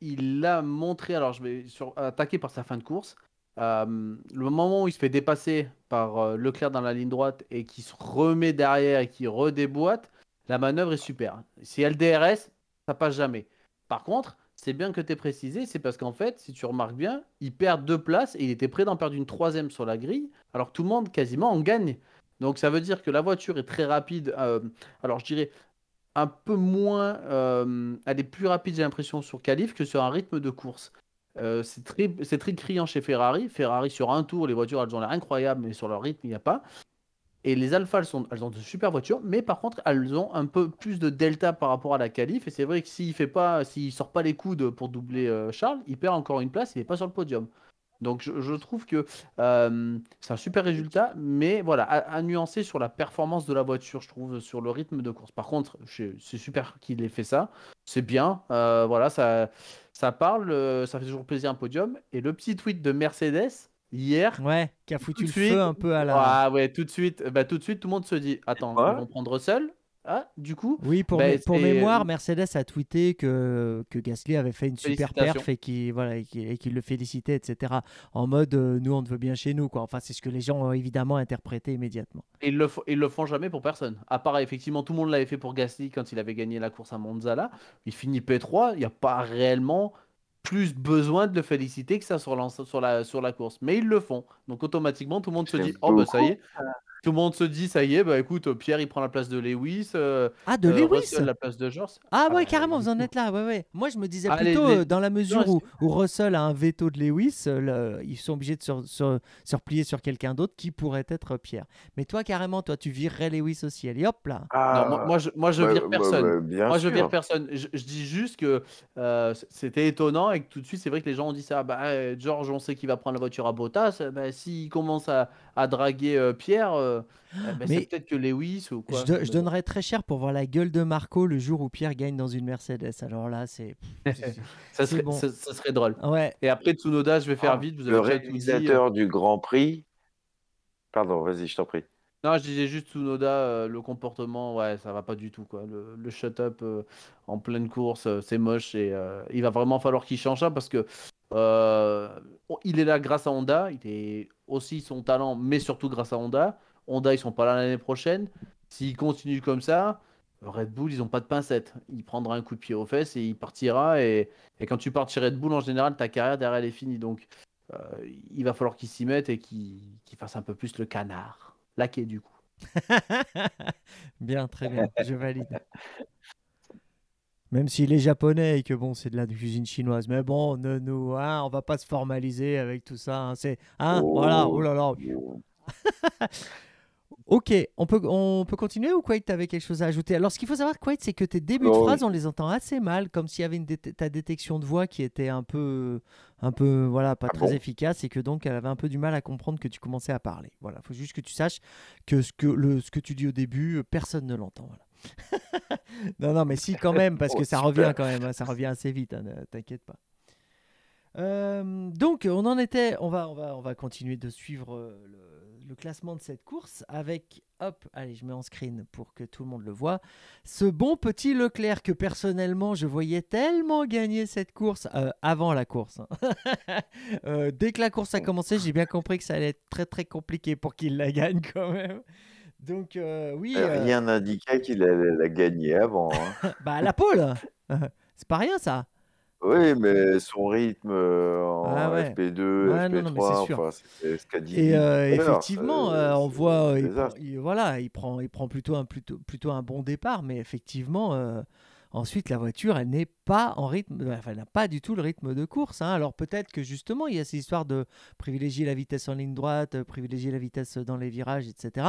[SPEAKER 3] il a montré, alors je vais attaquer par sa fin de course. Le moment où il se fait dépasser par Leclerc dans la ligne droite et qui se remet derrière et qui redéboîte, la manœuvre est super. Si elle DRS, ça passe jamais. Par contre, c'est bien que tu aies précisé, c'est parce qu'en fait, si tu remarques bien, il perd 2 places et il était prêt d'en perdre une 3e sur la grille, alors que tout le monde quasiment en gagne. Donc ça veut dire que la voiture est très rapide. Alors je dirais un peu moins. Elle est plus rapide, j'ai l'impression, sur qualif que sur un rythme de course. C'est très criant chez Ferrari. Ferrari, sur un tour, les voitures, elles ont l'air incroyables, mais sur leur rythme, il n'y a pas. Et les Alpha, elles ont de super voitures, mais par contre, elles ont un peu plus de delta par rapport à la qualif. Et c'est vrai que s'il sort pas les coudes pour doubler Charles, il perd encore une place, il n'est pas sur le podium. Donc je trouve que c'est un super résultat, mais voilà, à nuancer sur la performance de la voiture, je trouve, sur le rythme de course. Par contre, c'est super qu'il ait fait ça, c'est bien, voilà, ça parle, ça fait toujours plaisir un podium. Et le petit tweet de Mercedes hier,
[SPEAKER 1] Ouais, qui a
[SPEAKER 3] tout
[SPEAKER 1] foutu
[SPEAKER 3] de
[SPEAKER 1] le feu
[SPEAKER 3] suite,
[SPEAKER 1] un peu à la.
[SPEAKER 3] ah ouais, tout de suite, tout le monde se dit, attends, ils
[SPEAKER 2] Quoi?
[SPEAKER 3] vont prendre Russell, Ah, du coup,
[SPEAKER 1] Oui,
[SPEAKER 3] ben,
[SPEAKER 1] pour
[SPEAKER 3] c'est
[SPEAKER 1] mémoire, Mercedes a tweeté que Gasly avait fait une super
[SPEAKER 3] félicitations.
[SPEAKER 1] perf et qu'il le félicitait, etc. En mode, nous, on te veut bien chez nous, quoi. Enfin, c'est ce que les gens ont évidemment interprété immédiatement.
[SPEAKER 3] Et ils le font jamais pour personne. À part, effectivement, tout le monde l'avait fait pour Gasly quand il avait gagné la course à Monza là. Il finit P3, il n'y a pas réellement plus besoin de le féliciter que ça sur la course. Mais ils le font. Donc automatiquement, tout le monde se
[SPEAKER 2] J'aime
[SPEAKER 3] dit, oh bah ça y
[SPEAKER 2] beaucoup.
[SPEAKER 3] est. Tout le monde se dit, ça y est, bah écoute, Pierre il prend la place de Lewis,
[SPEAKER 1] Ah, de Lewis?
[SPEAKER 3] Russell la place de George.
[SPEAKER 1] Ah
[SPEAKER 3] Ah
[SPEAKER 1] ouais,
[SPEAKER 3] bah
[SPEAKER 1] carrément,
[SPEAKER 3] du
[SPEAKER 1] vous en
[SPEAKER 3] coup.
[SPEAKER 1] êtes là, ouais, ouais. Moi, je me disais
[SPEAKER 3] Ah,
[SPEAKER 1] plutôt dans la
[SPEAKER 3] non,
[SPEAKER 1] mesure où Russell a un veto de Lewis, ils sont obligés de se replier sur quelqu'un d'autre qui pourrait être Pierre. Mais toi, carrément, toi, tu virerais Lewis aussi. Allez, hop là.
[SPEAKER 3] non,
[SPEAKER 2] Ah,
[SPEAKER 3] moi je vire personne.
[SPEAKER 2] bien
[SPEAKER 3] Moi je vire
[SPEAKER 2] sûr.
[SPEAKER 3] personne. Je dis juste que c'était étonnant et que tout de suite c'est vrai que les gens ont dit ça. Bah, George, on sait qu'il va prendre la voiture à Bottas. Bah, s'il commence à draguer Pierre, bah, c'est
[SPEAKER 1] Mais
[SPEAKER 3] peut-être que Lewis ou quoi.
[SPEAKER 1] je
[SPEAKER 3] Mais bon.
[SPEAKER 1] donnerais très cher pour voir la gueule de Marco le jour où Pierre gagne dans une Mercedes. Alors là, c'est bon.
[SPEAKER 3] Ça serait drôle.
[SPEAKER 1] Ouais.
[SPEAKER 3] Et après Tsunoda, je vais faire
[SPEAKER 2] Ah,
[SPEAKER 3] vite, vous
[SPEAKER 2] le
[SPEAKER 3] avez déjà tout dit.
[SPEAKER 2] réalisateur du Grand Prix. Pardon, vas-y, je t'en prie.
[SPEAKER 3] Non, je disais juste Tsunoda, le comportement, ouais, ça va pas du tout, quoi. Le shut-up en pleine course, c'est moche et il va vraiment falloir qu'il change ça parce que il est là grâce à Honda, il est aussi son talent, mais surtout grâce à Honda. Honda, ils sont pas là l'année prochaine. S'il continue comme ça, Red Bull, ils ont pas de pincettes. Il prendra un coup de pied aux fesses et il partira. Et quand tu pars chez Red Bull, en général, ta carrière derrière elle est finie. Donc, euh, il va falloir qu'il s'y mette et qu'il fasse un peu plus le canard. Laqué du coup.
[SPEAKER 1] Bien, très bien. Je valide. Même s'il est japonais et que bon, c'est de la cuisine chinoise. Mais bon, hein, on va pas se formaliser avec tout ça. Hein, voilà. Oh
[SPEAKER 2] Oh,
[SPEAKER 1] là là. Ok, on peut continuer ou Quaid, t'avais quelque chose à ajouter? Alors, ce qu'il faut savoir, Quaid, c'est que tes débuts de
[SPEAKER 2] non,
[SPEAKER 1] phrases, on les entend assez mal, comme s'il y avait ta détection de voix qui était voilà, pas
[SPEAKER 2] ah
[SPEAKER 1] très
[SPEAKER 2] bon?
[SPEAKER 1] efficace et que donc elle avait un peu du mal à comprendre que tu commençais à parler. Voilà, faut juste que tu saches que ce que tu dis au début, personne ne l'entend. Voilà. Non, non, mais si, quand même, parce
[SPEAKER 2] Oh,
[SPEAKER 1] que ça revient
[SPEAKER 2] super.
[SPEAKER 1] quand même, hein, ça revient assez vite, hein, ne t'inquiète pas. Donc, on en était. On va continuer de suivre le classement de cette course avec, hop, allez, je mets en screen pour que tout le monde le voit. Ce bon petit Leclerc que personnellement je voyais tellement gagner cette course avant la course. Hein. Dès que la course a commencé, j'ai bien compris que ça allait être très très compliqué pour qu'il la gagne quand même. Donc, oui,
[SPEAKER 2] Rien n'indiquait qu'il allait la gagner avant, hein.
[SPEAKER 1] bah la pole, c'est pas rien ça.
[SPEAKER 2] Oui, mais son rythme
[SPEAKER 1] Ah
[SPEAKER 2] en
[SPEAKER 1] ouais.
[SPEAKER 2] FP2,
[SPEAKER 1] Ouais, non, non, mais c'est
[SPEAKER 2] FP3,
[SPEAKER 1] sûr.
[SPEAKER 2] enfin, c'était ce qu'a dit
[SPEAKER 1] Et
[SPEAKER 2] Guy tout à l'heure,
[SPEAKER 1] effectivement, on
[SPEAKER 2] c'est
[SPEAKER 1] voit,
[SPEAKER 2] un désastre.
[SPEAKER 1] voilà, il prend plutôt un bon départ, mais effectivement, ensuite la voiture, elle n'est pas en rythme, enfin, elle n'a pas du tout le rythme de course. Hein. Alors peut-être que justement, il y a ces histoires de privilégier la vitesse en ligne droite, privilégier la vitesse dans les virages, etc.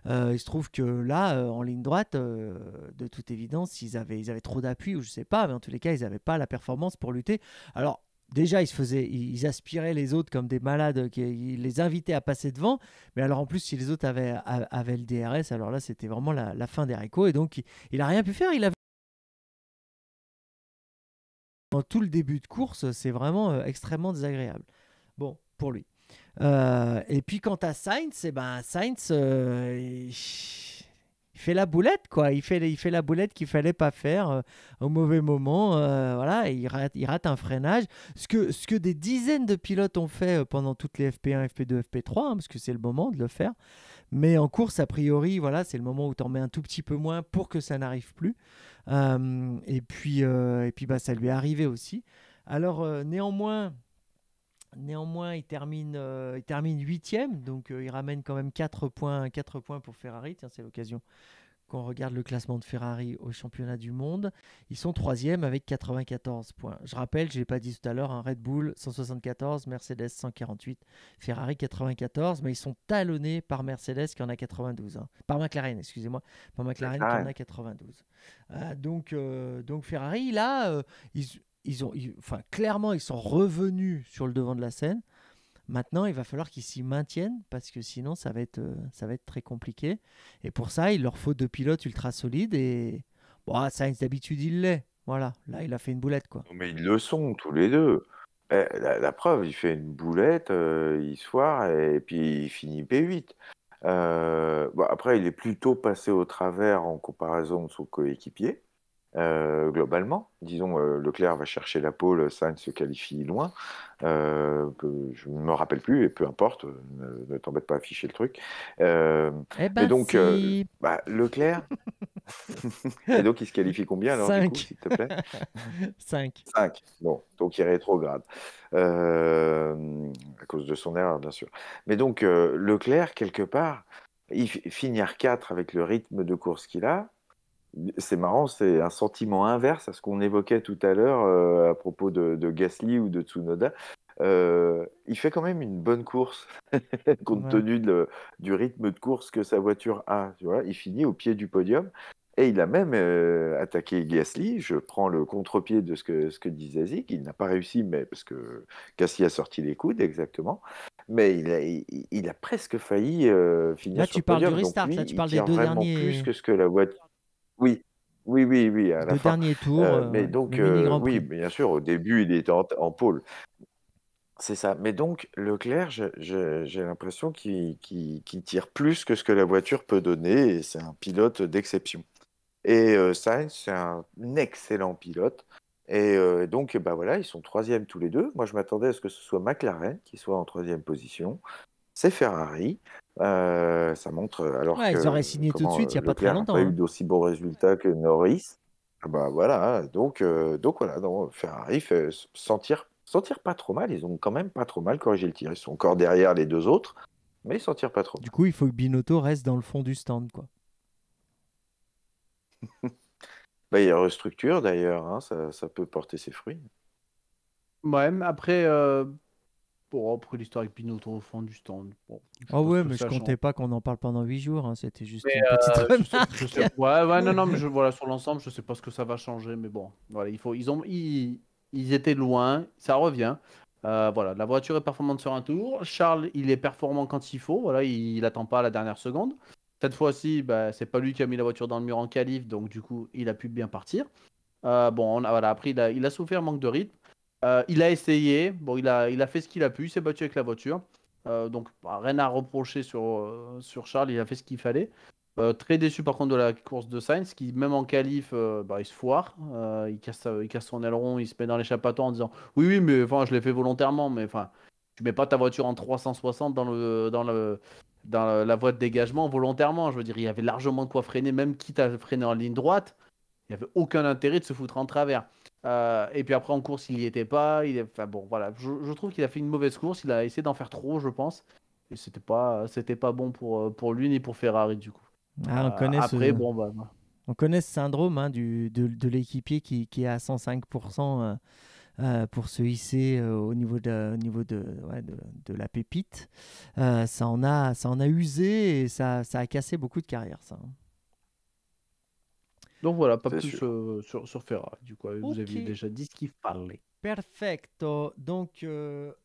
[SPEAKER 1] Il se trouve que là, en ligne droite, de toute évidence, ils avaient trop d'appui ou je sais pas, mais en tous les cas, ils n'avaient pas la performance pour lutter. Alors déjà, ils aspiraient les autres comme des malades, ils les invitaient à passer devant. Mais alors en plus, si les autres avaient le DRS, alors là, c'était vraiment la fin des haricots. Et donc, il a rien pu faire. Il a dans tout le début de course, c'est vraiment extrêmement désagréable. Bon, pour lui. Et puis quant à Sainz, Sainz, il fait la boulette, quoi. Il fait la boulette qu'il fallait pas faire au mauvais moment. Voilà, et il rate un freinage. Ce que des dizaines de pilotes ont fait pendant toutes les FP1, FP2, FP3, hein, parce que c'est le moment de le faire. Mais en course, a priori, voilà, c'est le moment où tu en mets un tout petit peu moins pour que ça n'arrive plus. Et puis bah, ça lui est arrivé aussi. Alors, néanmoins, il termine 8e, donc il ramène quand même 4 points pour Ferrari. Tiens, c'est l'occasion qu'on regarde le classement de Ferrari au championnat du monde. Ils sont 3e avec 94 points. Je rappelle, je ne l'ai pas dit tout à l'heure, un Red Bull 174, Mercedes 148, Ferrari 94, mais ils sont talonnés par Mercedes qui en a 92. Hein. Par McLaren, excusez-moi, par McLaren qui en a 92. Donc Ferrari, là, clairement, ils sont revenus sur le devant de la scène. Maintenant, il va falloir qu'ils s'y maintiennent parce que sinon, ça va être très compliqué. Et pour ça, il leur faut deux pilotes ultra solides. Et bon, Sainz, d'habitude, il l'est. Voilà, là, il a fait une boulette, quoi.
[SPEAKER 2] Mais ils le sont tous les deux. La preuve, il fait une boulette, il se foire et puis il finit P8. Bon, après, il est plutôt passé au travers en comparaison de son coéquipier, globalement. Disons, Leclerc va chercher la pole, Sainz se qualifie loin. Je ne me rappelle plus, et peu importe, ne t'embête pas à afficher le truc.
[SPEAKER 1] Eh
[SPEAKER 2] Mais
[SPEAKER 1] ben
[SPEAKER 2] donc,
[SPEAKER 1] si.
[SPEAKER 2] Leclerc, et donc il se qualifie combien alors, du coup,
[SPEAKER 1] 5.
[SPEAKER 2] s'il te plaît?
[SPEAKER 1] 5.
[SPEAKER 2] 5. Bon, donc il rétrograde. À cause de son erreur, bien sûr. Mais donc, Leclerc, quelque part, finir 4 avec le rythme de course qu'il a, c'est marrant, c'est un sentiment inverse à ce qu'on évoquait tout à l'heure à propos de Gasly ou de Tsunoda. Il fait quand même une bonne course, compte
[SPEAKER 1] Ouais.
[SPEAKER 2] tenu du rythme de course que sa voiture a. Tu vois, il finit au pied du podium. Et il a même attaqué Gasly. Je prends le contre-pied de ce que disait Zik. Il n'a pas réussi, mais parce que Gasly a sorti les coudes, exactement. Mais il a presque failli finir
[SPEAKER 1] Là,
[SPEAKER 2] sur
[SPEAKER 1] tu
[SPEAKER 2] le
[SPEAKER 1] parles du
[SPEAKER 2] podium. Donc
[SPEAKER 1] restart.
[SPEAKER 2] lui,
[SPEAKER 1] Là, tu
[SPEAKER 2] il
[SPEAKER 1] parles des
[SPEAKER 2] tire
[SPEAKER 1] deux
[SPEAKER 2] vraiment plus
[SPEAKER 1] derniers,
[SPEAKER 2] que ce que la voiture. Oui, oui, oui, oui, à la
[SPEAKER 1] deux
[SPEAKER 2] fin.
[SPEAKER 1] derniers tours,
[SPEAKER 2] Mais
[SPEAKER 1] ouais,
[SPEAKER 2] donc,
[SPEAKER 1] le mini Grand
[SPEAKER 2] oui,
[SPEAKER 1] Prix.
[SPEAKER 2] bien sûr, au début, il était en pôle. C'est ça. Mais donc, Leclerc, j'ai l'impression qu'il tire plus que ce que la voiture peut donner, et c'est un pilote d'exception. Et Sainz, c'est un excellent pilote. Et donc, bah voilà, ils sont troisième tous les deux. Moi, je m'attendais à ce que ce soit McLaren qui soit en troisième position. C'est Ferrari. Ça montre, alors
[SPEAKER 1] Ouais, ils auraient
[SPEAKER 2] que
[SPEAKER 1] signé tout de suite, il n'y a pas très
[SPEAKER 2] Leclerc n'a pas
[SPEAKER 1] longtemps,
[SPEAKER 2] eu
[SPEAKER 1] hein.
[SPEAKER 2] d'aussi bons résultats que Norris. Ah bah voilà, donc voilà, non, Ferrari fait sentir pas trop mal. Ils ont quand même pas trop mal corrigé le tir. Ils sont encore derrière les deux autres, mais ils s'en tirent pas trop
[SPEAKER 1] Du
[SPEAKER 2] mal.
[SPEAKER 1] coup, il faut que Binotto reste dans le fond du stand, quoi.
[SPEAKER 2] Bah, il restructure d'ailleurs, hein, ça peut porter ses fruits.
[SPEAKER 3] Ouais, mais après, bon, après l'histoire avec Pinotto au fond du stand, bon, je sais
[SPEAKER 1] Ah
[SPEAKER 3] pas ce
[SPEAKER 1] ouais,
[SPEAKER 3] que
[SPEAKER 1] mais je
[SPEAKER 3] ça change.
[SPEAKER 1] comptais pas qu'on en parle pendant 8 jours, hein. C'était juste
[SPEAKER 3] Mais
[SPEAKER 1] une petite
[SPEAKER 3] je
[SPEAKER 1] remarque.
[SPEAKER 3] sais, ouais, ouais, non, non, mais voilà, sur l'ensemble, je sais pas ce que ça va changer, mais bon, voilà, ils étaient loin, ça revient. Voilà, la voiture est performante sur un tour. Charles, il est performant quand il faut, voilà, il attend pas à la dernière seconde. Cette fois-ci, bah, c'est pas lui qui a mis la voiture dans le mur en qualif, donc du coup, il a pu bien partir. Bon, voilà, après, il a souffert manque de rythme. Il a essayé, bon, il a fait ce qu'il a pu, il s'est battu avec la voiture. Donc, bah, rien à reprocher sur Charles, il a fait ce qu'il fallait. Très déçu par contre de la course de Sainz, qui même en qualif, bah, il se foire. Il casse son aileron, il se met dans l'échappatoire en disant oui, oui, mais enfin, je l'ai fait volontairement, mais enfin, tu mets pas ta voiture en 360 dans la voie de dégagement volontairement. Je veux dire, il y avait largement de quoi freiner, même quitte à freiner en ligne droite. Il n'y avait aucun intérêt de se foutre en travers. Et puis après, en course, il n'y était pas. Enfin bon, voilà. Je trouve qu'il a fait une mauvaise course. Il a essayé d'en faire trop, je pense. Et c'était pas bon pour lui ni pour Ferrari, du coup.
[SPEAKER 1] Ah,
[SPEAKER 3] Après, bon, bah.
[SPEAKER 1] on connaît ce syndrome, hein, de l'équipier qui est à 105% pour se hisser ouais, de la pépite. Ça en a usé et ça a cassé beaucoup de carrières, ça, hein.
[SPEAKER 3] Donc voilà, pas
[SPEAKER 2] C'est
[SPEAKER 3] plus
[SPEAKER 2] sûr.
[SPEAKER 3] sur Ferrari. Du coup, vous
[SPEAKER 1] Ok,
[SPEAKER 3] aviez déjà dit ce qu'il fallait.
[SPEAKER 1] perfecto. Donc,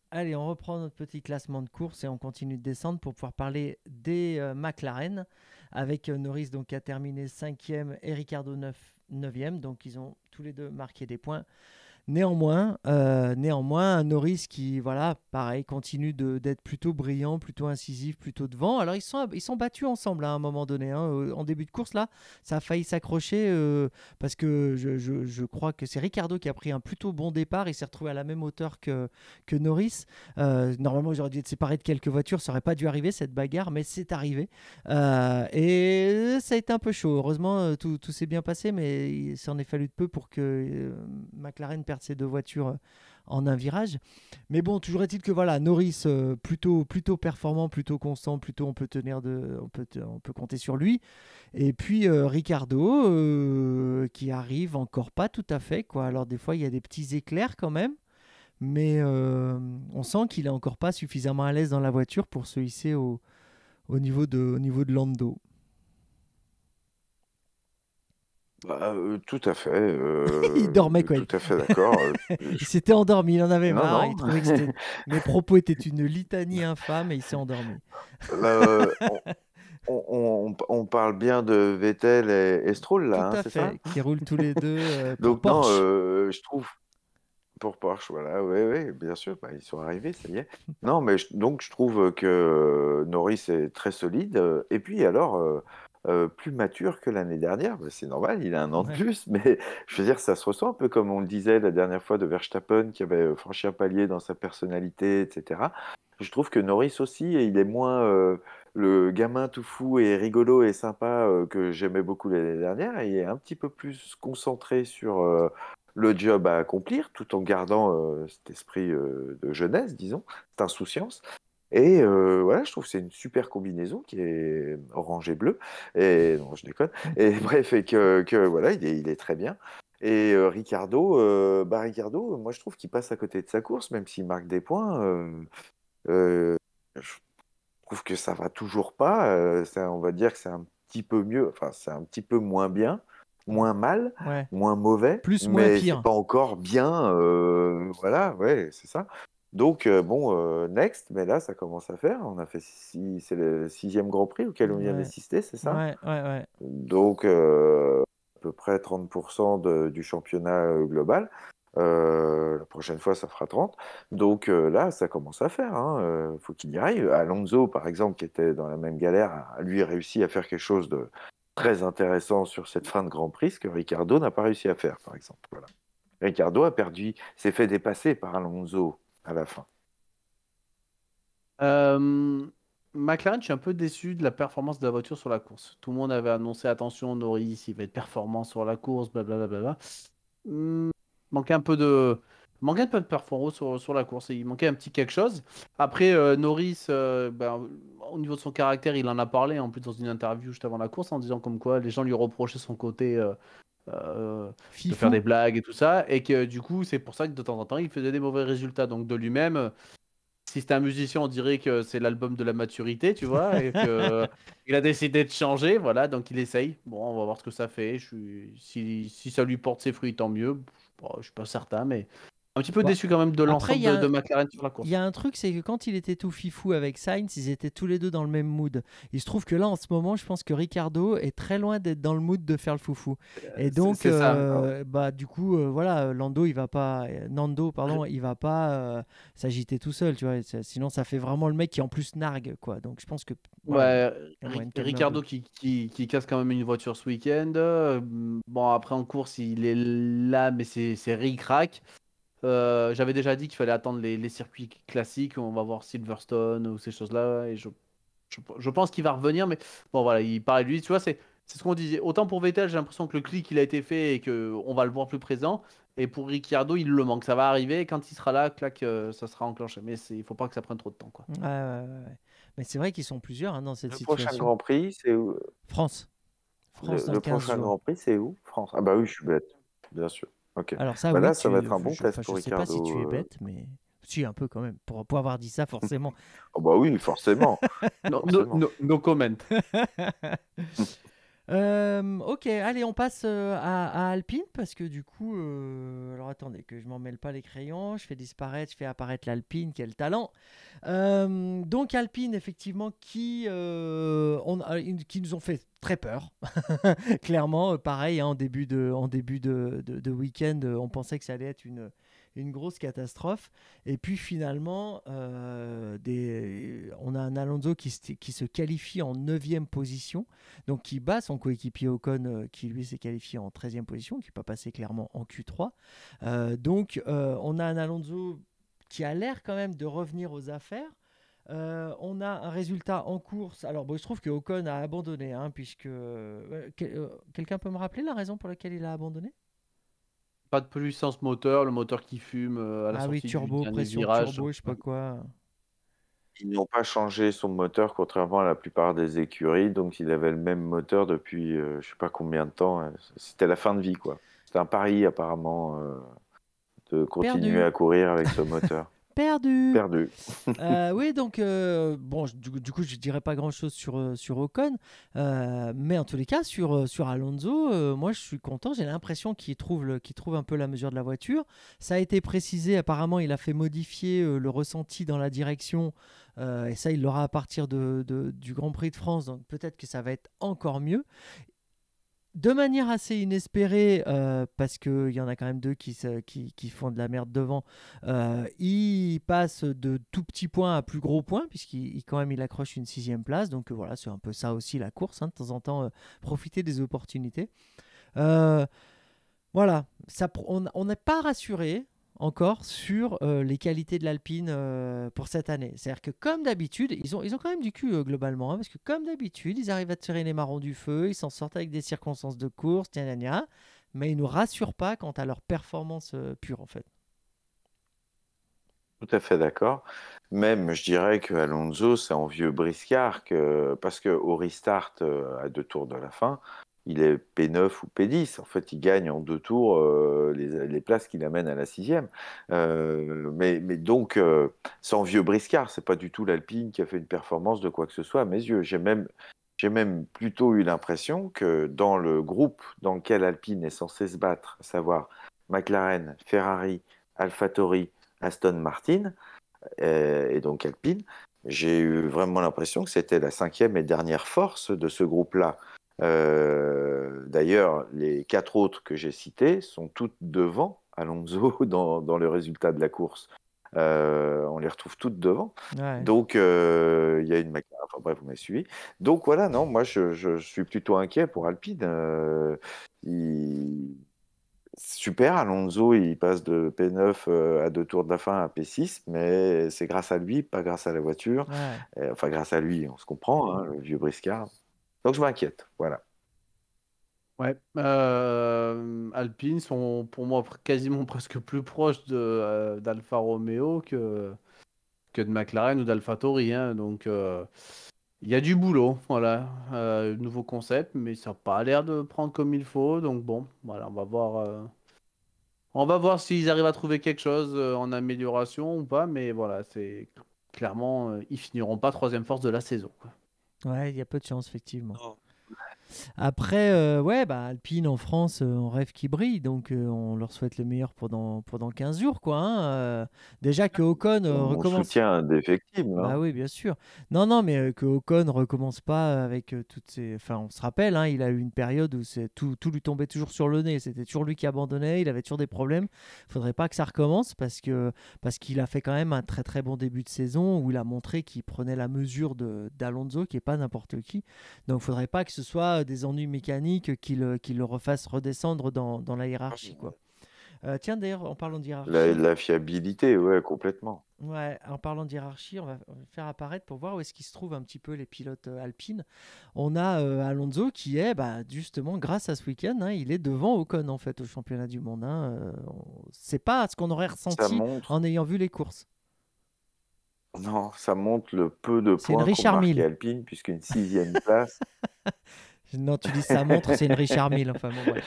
[SPEAKER 1] allez, on reprend notre petit classement de course et on continue de descendre pour pouvoir parler des McLaren avec Norris donc, qui a terminé 5e et Ricciardo 9e. Donc, ils ont tous les deux marqué des points. Néanmoins, un Norris qui, voilà, pareil, continue d'être plutôt brillant, plutôt incisif, plutôt devant. Alors, ils sont battus ensemble à un moment donné, hein. En début de course, là, ça a failli s'accrocher parce que je crois que c'est Ricciardo qui a pris un plutôt bon départ. Il s'est retrouvé à la même hauteur que Norris. Normalement, ils auraient dû être séparés de quelques voitures. Ça n'aurait pas dû arriver, cette bagarre, mais c'est arrivé. Et ça a été un peu chaud. Heureusement, tout s'est bien passé, mais il s'en est fallu de peu pour que McLaren perde ses deux voitures en un virage. Mais bon, toujours est-il que voilà, Norris plutôt performant, plutôt constant, plutôt on peut compter sur lui. Et puis Ricciardo qui arrive encore pas tout à fait, quoi. Alors des fois il y a des petits éclairs quand même, mais on sent qu'il est encore pas suffisamment à l'aise dans la voiture pour se hisser au niveau de Lando.
[SPEAKER 2] Bah, tout à fait,
[SPEAKER 1] Il dormait, quoi.
[SPEAKER 2] tout à fait d'accord.
[SPEAKER 1] Il s'était endormi, il en avait
[SPEAKER 2] Non,
[SPEAKER 1] marre.
[SPEAKER 2] non.
[SPEAKER 1] Il trouvait que mes propos étaient une litanie infâme et il s'est endormi.
[SPEAKER 2] On parle bien de Vettel et Stroll
[SPEAKER 1] Tout
[SPEAKER 2] là, hein,
[SPEAKER 1] à
[SPEAKER 2] c'est ça?
[SPEAKER 1] fait, qui roulent tous les deux pour
[SPEAKER 2] Donc non,
[SPEAKER 1] Porsche.
[SPEAKER 2] je trouve Pour Porsche, voilà, oui, oui, bien sûr, bah, ils sont arrivés, ça y est. Non, mais donc je trouve que Norris est très solide. Et puis alors, plus mature que l'année dernière, bah, c'est normal, il a un an de
[SPEAKER 1] Ouais.
[SPEAKER 2] plus, mais je veux dire, ça se ressent un peu comme on le disait la dernière fois de Verstappen, qui avait franchi un palier dans sa personnalité, etc. Je trouve que Norris aussi, il est moins le gamin tout fou et rigolo et sympa que j'aimais beaucoup l'année dernière, et il est un petit peu plus concentré sur le job à accomplir, tout en gardant cet esprit de jeunesse, disons, cette insouciance. Et voilà, je trouve que c'est une super combinaison qui est orange et bleu. Et non, je déconne. Et bref, et que voilà, il est très bien. Et Ricardo, moi je trouve qu'il passe à côté de sa course, même s'il marque des points. Je trouve que ça va toujours pas. On va dire que c'est un petit peu mieux, enfin, c'est un petit peu moins bien, moins mal,
[SPEAKER 1] Ouais.
[SPEAKER 2] moins mauvais,
[SPEAKER 1] Plus, moins
[SPEAKER 2] mais c'est
[SPEAKER 1] pire.
[SPEAKER 2] pas encore bien. Voilà, ouais, c'est ça. Donc, next, mais là, ça commence à faire. On a fait c'est le 6e Grand Prix auquel on vient
[SPEAKER 1] Ouais.
[SPEAKER 2] d'assister, c'est ça?
[SPEAKER 1] Ouais.
[SPEAKER 2] Donc, à peu près 30% du championnat global. La prochaine fois, ça fera 30. Donc là, ça commence à faire. Faut qu'il y arrive. Alonso, par exemple, qui était dans la même galère, a lui réussi à faire quelque chose de très intéressant sur cette fin de Grand Prix, ce que Ricardo n'a pas réussi à faire, par exemple. Voilà. Ricardo a perdu, s'est fait dépasser par Alonso à la fin.
[SPEAKER 3] McLaren, je suis un peu déçu de la performance de la voiture sur la course. Tout le monde avait annoncé, attention, Norris, il va être performant sur la course, blablabla. Hmm, manquait un peu de... manquait un peu de performance sur la course. Il manquait un petit quelque chose. Après, Norris, au niveau de son caractère, il en a parlé en plus dans une interview juste avant la course en disant comme quoi les gens lui reprochaient son côté de faire
[SPEAKER 1] Fifou.
[SPEAKER 3] des blagues et tout ça. Et que du coup, c'est pour ça que de temps en temps, il faisait des mauvais résultats. Donc de lui-même, si c'était un musicien, on dirait que c'est l'album de la maturité, tu vois, et que il a décidé de changer, voilà, donc il essaye. Bon, on va voir ce que ça fait. Si ça lui porte ses fruits, tant mieux. Bon, je suis pas certain, mais un petit peu
[SPEAKER 1] Bon.
[SPEAKER 3] déçu quand même de
[SPEAKER 1] Après,
[SPEAKER 3] l'ensemble de McLaren sur la
[SPEAKER 1] il y
[SPEAKER 3] course.
[SPEAKER 1] a un truc, c'est que quand il était tout fifou avec Sainz, ils étaient tous les deux dans le même mood. Il se trouve que là, en ce moment, je pense que Ricardo est très loin d'être dans le mood de faire le foufou. Et donc,
[SPEAKER 3] C'est ça.
[SPEAKER 1] du coup, voilà, Nando, pardon, il va pas s'agiter tout seul, tu vois. Sinon, ça fait vraiment le mec qui en plus nargue, quoi. Donc, je pense que voilà, il
[SPEAKER 3] Ouais,
[SPEAKER 1] y a moyen de calmer un peu.
[SPEAKER 3] Ricardo qui casse quand même une voiture ce week-end. Bon, après en course, il est là, mais c'est ric-rac. J'avais déjà dit qu'il fallait attendre les circuits classiques. On va voir Silverstone ou ces choses-là. Et je pense qu'il va revenir. Mais bon, voilà, il parlait de lui. Tu vois, c'est ce qu'on disait. Autant pour Vettel, j'ai l'impression que le clic il a été fait et qu'on va le voir plus présent. Et pour Ricciardo, il le manque. Ça va arriver. Et quand il sera là, clac, ça sera enclenché. Mais il faut pas que ça prenne trop de temps, quoi.
[SPEAKER 1] Ouais. Mais c'est vrai qu'ils sont plusieurs dans cette
[SPEAKER 2] Le prochain
[SPEAKER 1] situation.
[SPEAKER 2] Grand Prix, c'est où?
[SPEAKER 1] France. France dans
[SPEAKER 2] Le
[SPEAKER 1] 15
[SPEAKER 2] prochain
[SPEAKER 1] jours.
[SPEAKER 2] Grand Prix, c'est où? France. Ah bah oui, je suis bête, bien sûr. Ok.
[SPEAKER 1] Alors ça,
[SPEAKER 2] Bah
[SPEAKER 1] oui,
[SPEAKER 2] là, ça va être un bon test
[SPEAKER 1] je
[SPEAKER 2] pour
[SPEAKER 1] sais pas si
[SPEAKER 2] Ricardo.
[SPEAKER 1] tu es bête, mais si un peu quand même. Pour avoir dit ça, forcément.
[SPEAKER 2] Oh bah oui, forcément,
[SPEAKER 3] No, no,
[SPEAKER 2] forcément.
[SPEAKER 3] no comment.
[SPEAKER 1] Ok, allez, on passe à Alpine parce que du coup, alors attendez que je m'en mêle pas les crayons, je fais apparaître l'Alpine, quel talent. Donc Alpine, effectivement, qui nous ont fait très peur, clairement. Pareil, hein, en début de week-end, on pensait que ça allait être une grosse catastrophe. Et puis finalement, on a un Alonso qui se qualifie en 9e position, donc qui bat son coéquipier Ocon, qui lui s'est qualifié en 13e position, qui n'est pas passé clairement en Q3. On a un Alonso qui a l'air quand même de revenir aux affaires. On a un résultat en course. Alors, bon, je trouve que Ocon a abandonné, hein, puisque quelqu'un peut me rappeler la raison pour laquelle il a abandonné?
[SPEAKER 3] Pas de puissance moteur, le moteur qui fume à la
[SPEAKER 1] Ah oui,
[SPEAKER 3] sortie du
[SPEAKER 1] turbo,
[SPEAKER 3] dernier
[SPEAKER 1] pression
[SPEAKER 3] virage.
[SPEAKER 1] turbo, je sais pas quoi.
[SPEAKER 2] Ils n'ont pas changé son moteur, contrairement à la plupart des écuries, donc il avait le même moteur depuis je sais pas combien de temps. C'était la fin de vie, quoi. C'était un pari, apparemment, de continuer
[SPEAKER 1] Perdu.
[SPEAKER 2] à courir avec ce moteur.
[SPEAKER 1] Perdu.
[SPEAKER 2] Perdu.
[SPEAKER 1] Oui, donc, bon, du coup, je dirais pas grand-chose sur Ocon, mais en tous les cas, sur Alonso, moi, je suis content. J'ai l'impression qu'il trouve un peu la mesure de la voiture. Ça a été précisé, apparemment, il a fait modifier le ressenti dans la direction, et ça, il l'aura à partir du Grand Prix de France, donc peut-être que ça va être encore mieux. de manière assez inespérée, parce qu'il y en a quand même deux qui font de la merde devant, il passe de tout petit point à plus gros point, quand même il accroche une 6e place. Donc voilà, c'est un peu ça aussi la course, hein, de temps en temps, profiter des opportunités. Euh, voilà, on n'est pas rassuré encore sur les qualités de l'Alpine pour cette année. C'est-à-dire que comme d'habitude, ils ont quand même du cul globalement, hein, parce que comme d'habitude, ils arrivent à tirer les marrons du feu, ils s'en sortent avec des circonstances de course, gna gna gna, mais ils nous rassurent pas quant à leur performance pure en fait.
[SPEAKER 2] Tout à fait d'accord. Même, je dirais que Alonso, c'est en vieux briscard parce que au restart à 2 tours de la fin, il est P9 ou P10. En fait, il gagne en 2 tours les places qu'il amène à la 6e. Mais donc, c'est en vieux briscard. C'est pas du tout l'Alpine qui a fait une performance de quoi que ce soit à mes yeux. J'ai même plutôt eu l'impression que dans le groupe dans lequel Alpine est censé se battre, à savoir McLaren, Ferrari, AlphaTauri, Aston Martin et donc Alpine, j'ai eu vraiment l'impression que c'était la 5e et dernière force de ce groupe-là. D'ailleurs, les 4 autres que j'ai cités sont toutes devant Alonso dans le résultat de la course. On les retrouve toutes devant.
[SPEAKER 1] Ouais.
[SPEAKER 2] Donc, il y a une McLaren. Enfin bref, vous m'avez suivi. Donc voilà, non, moi je suis plutôt inquiet pour Alpine. Super, Alonso, il passe de P9 à 2 tours de la fin à P6, mais c'est grâce à lui, pas grâce à la voiture.
[SPEAKER 1] Ouais.
[SPEAKER 2] Enfin, grâce à lui, on se comprend, hein, le vieux briscard. Donc je m'inquiète, voilà.
[SPEAKER 3] Ouais, Alpine sont pour moi quasiment presque plus proches d'Alfa Romeo que de McLaren ou d'AlphaTauri, hein. Donc il y a du boulot, voilà. Nouveau concept, mais ça n'a pas l'air de prendre comme il faut. Donc bon, voilà, on va voir s'ils arrivent à trouver quelque chose en amélioration ou pas. Mais voilà, c'est clairement, ils finiront pas troisième force de la saison, quoi.
[SPEAKER 1] Ouais, il y a peu de chance, effectivement.
[SPEAKER 2] Non.
[SPEAKER 1] Après, ouais, bah, Alpine en France, on rêve qu'ils brillent, donc on leur souhaite le meilleur pendant 15 jours, quoi, hein. Déjà que Ocon
[SPEAKER 2] Mon
[SPEAKER 1] recommence.
[SPEAKER 2] soutien indéfectible,
[SPEAKER 1] Bah
[SPEAKER 2] hein.
[SPEAKER 1] oui, bien sûr. Non, non, mais que Ocon recommence pas avec toutes ces. Enfin, on se rappelle, hein, il a eu une période où tout lui tombait toujours sur le nez. C'était toujours lui qui abandonnait. Il avait toujours des problèmes. Faudrait pas que ça recommence parce qu'il a fait quand même un très très bon début de saison où il a montré qu'il prenait la mesure d'Alonso, qui est pas n'importe qui. Donc, faudrait pas que ce soit des ennuis mécaniques qui le refassent redescendre dans la hiérarchie, quoi. Tiens, d'ailleurs, en parlant de hiérarchie.
[SPEAKER 2] La fiabilité, ouais, complètement.
[SPEAKER 1] Ouais, en parlant de hiérarchie, on va faire apparaître pour voir où est-ce qu'ils se trouvent un petit peu les pilotes alpines. On a Alonso qui est, bah, justement, grâce à ce week-end, hein, il est devant Ocon en fait au championnat du monde, hein. C'est pas ce qu'on aurait
[SPEAKER 2] Ça
[SPEAKER 1] ressenti
[SPEAKER 2] montre,
[SPEAKER 1] en ayant vu les courses.
[SPEAKER 2] non, ça montre le peu de
[SPEAKER 1] C'est une
[SPEAKER 2] points qu'ont
[SPEAKER 1] Richard
[SPEAKER 2] marqué
[SPEAKER 1] Mille.
[SPEAKER 2] Alpine, puisqu'une 6e place.
[SPEAKER 1] Non, tu dis ça montre, c'est une Richard Mille. Enfin bon, bref.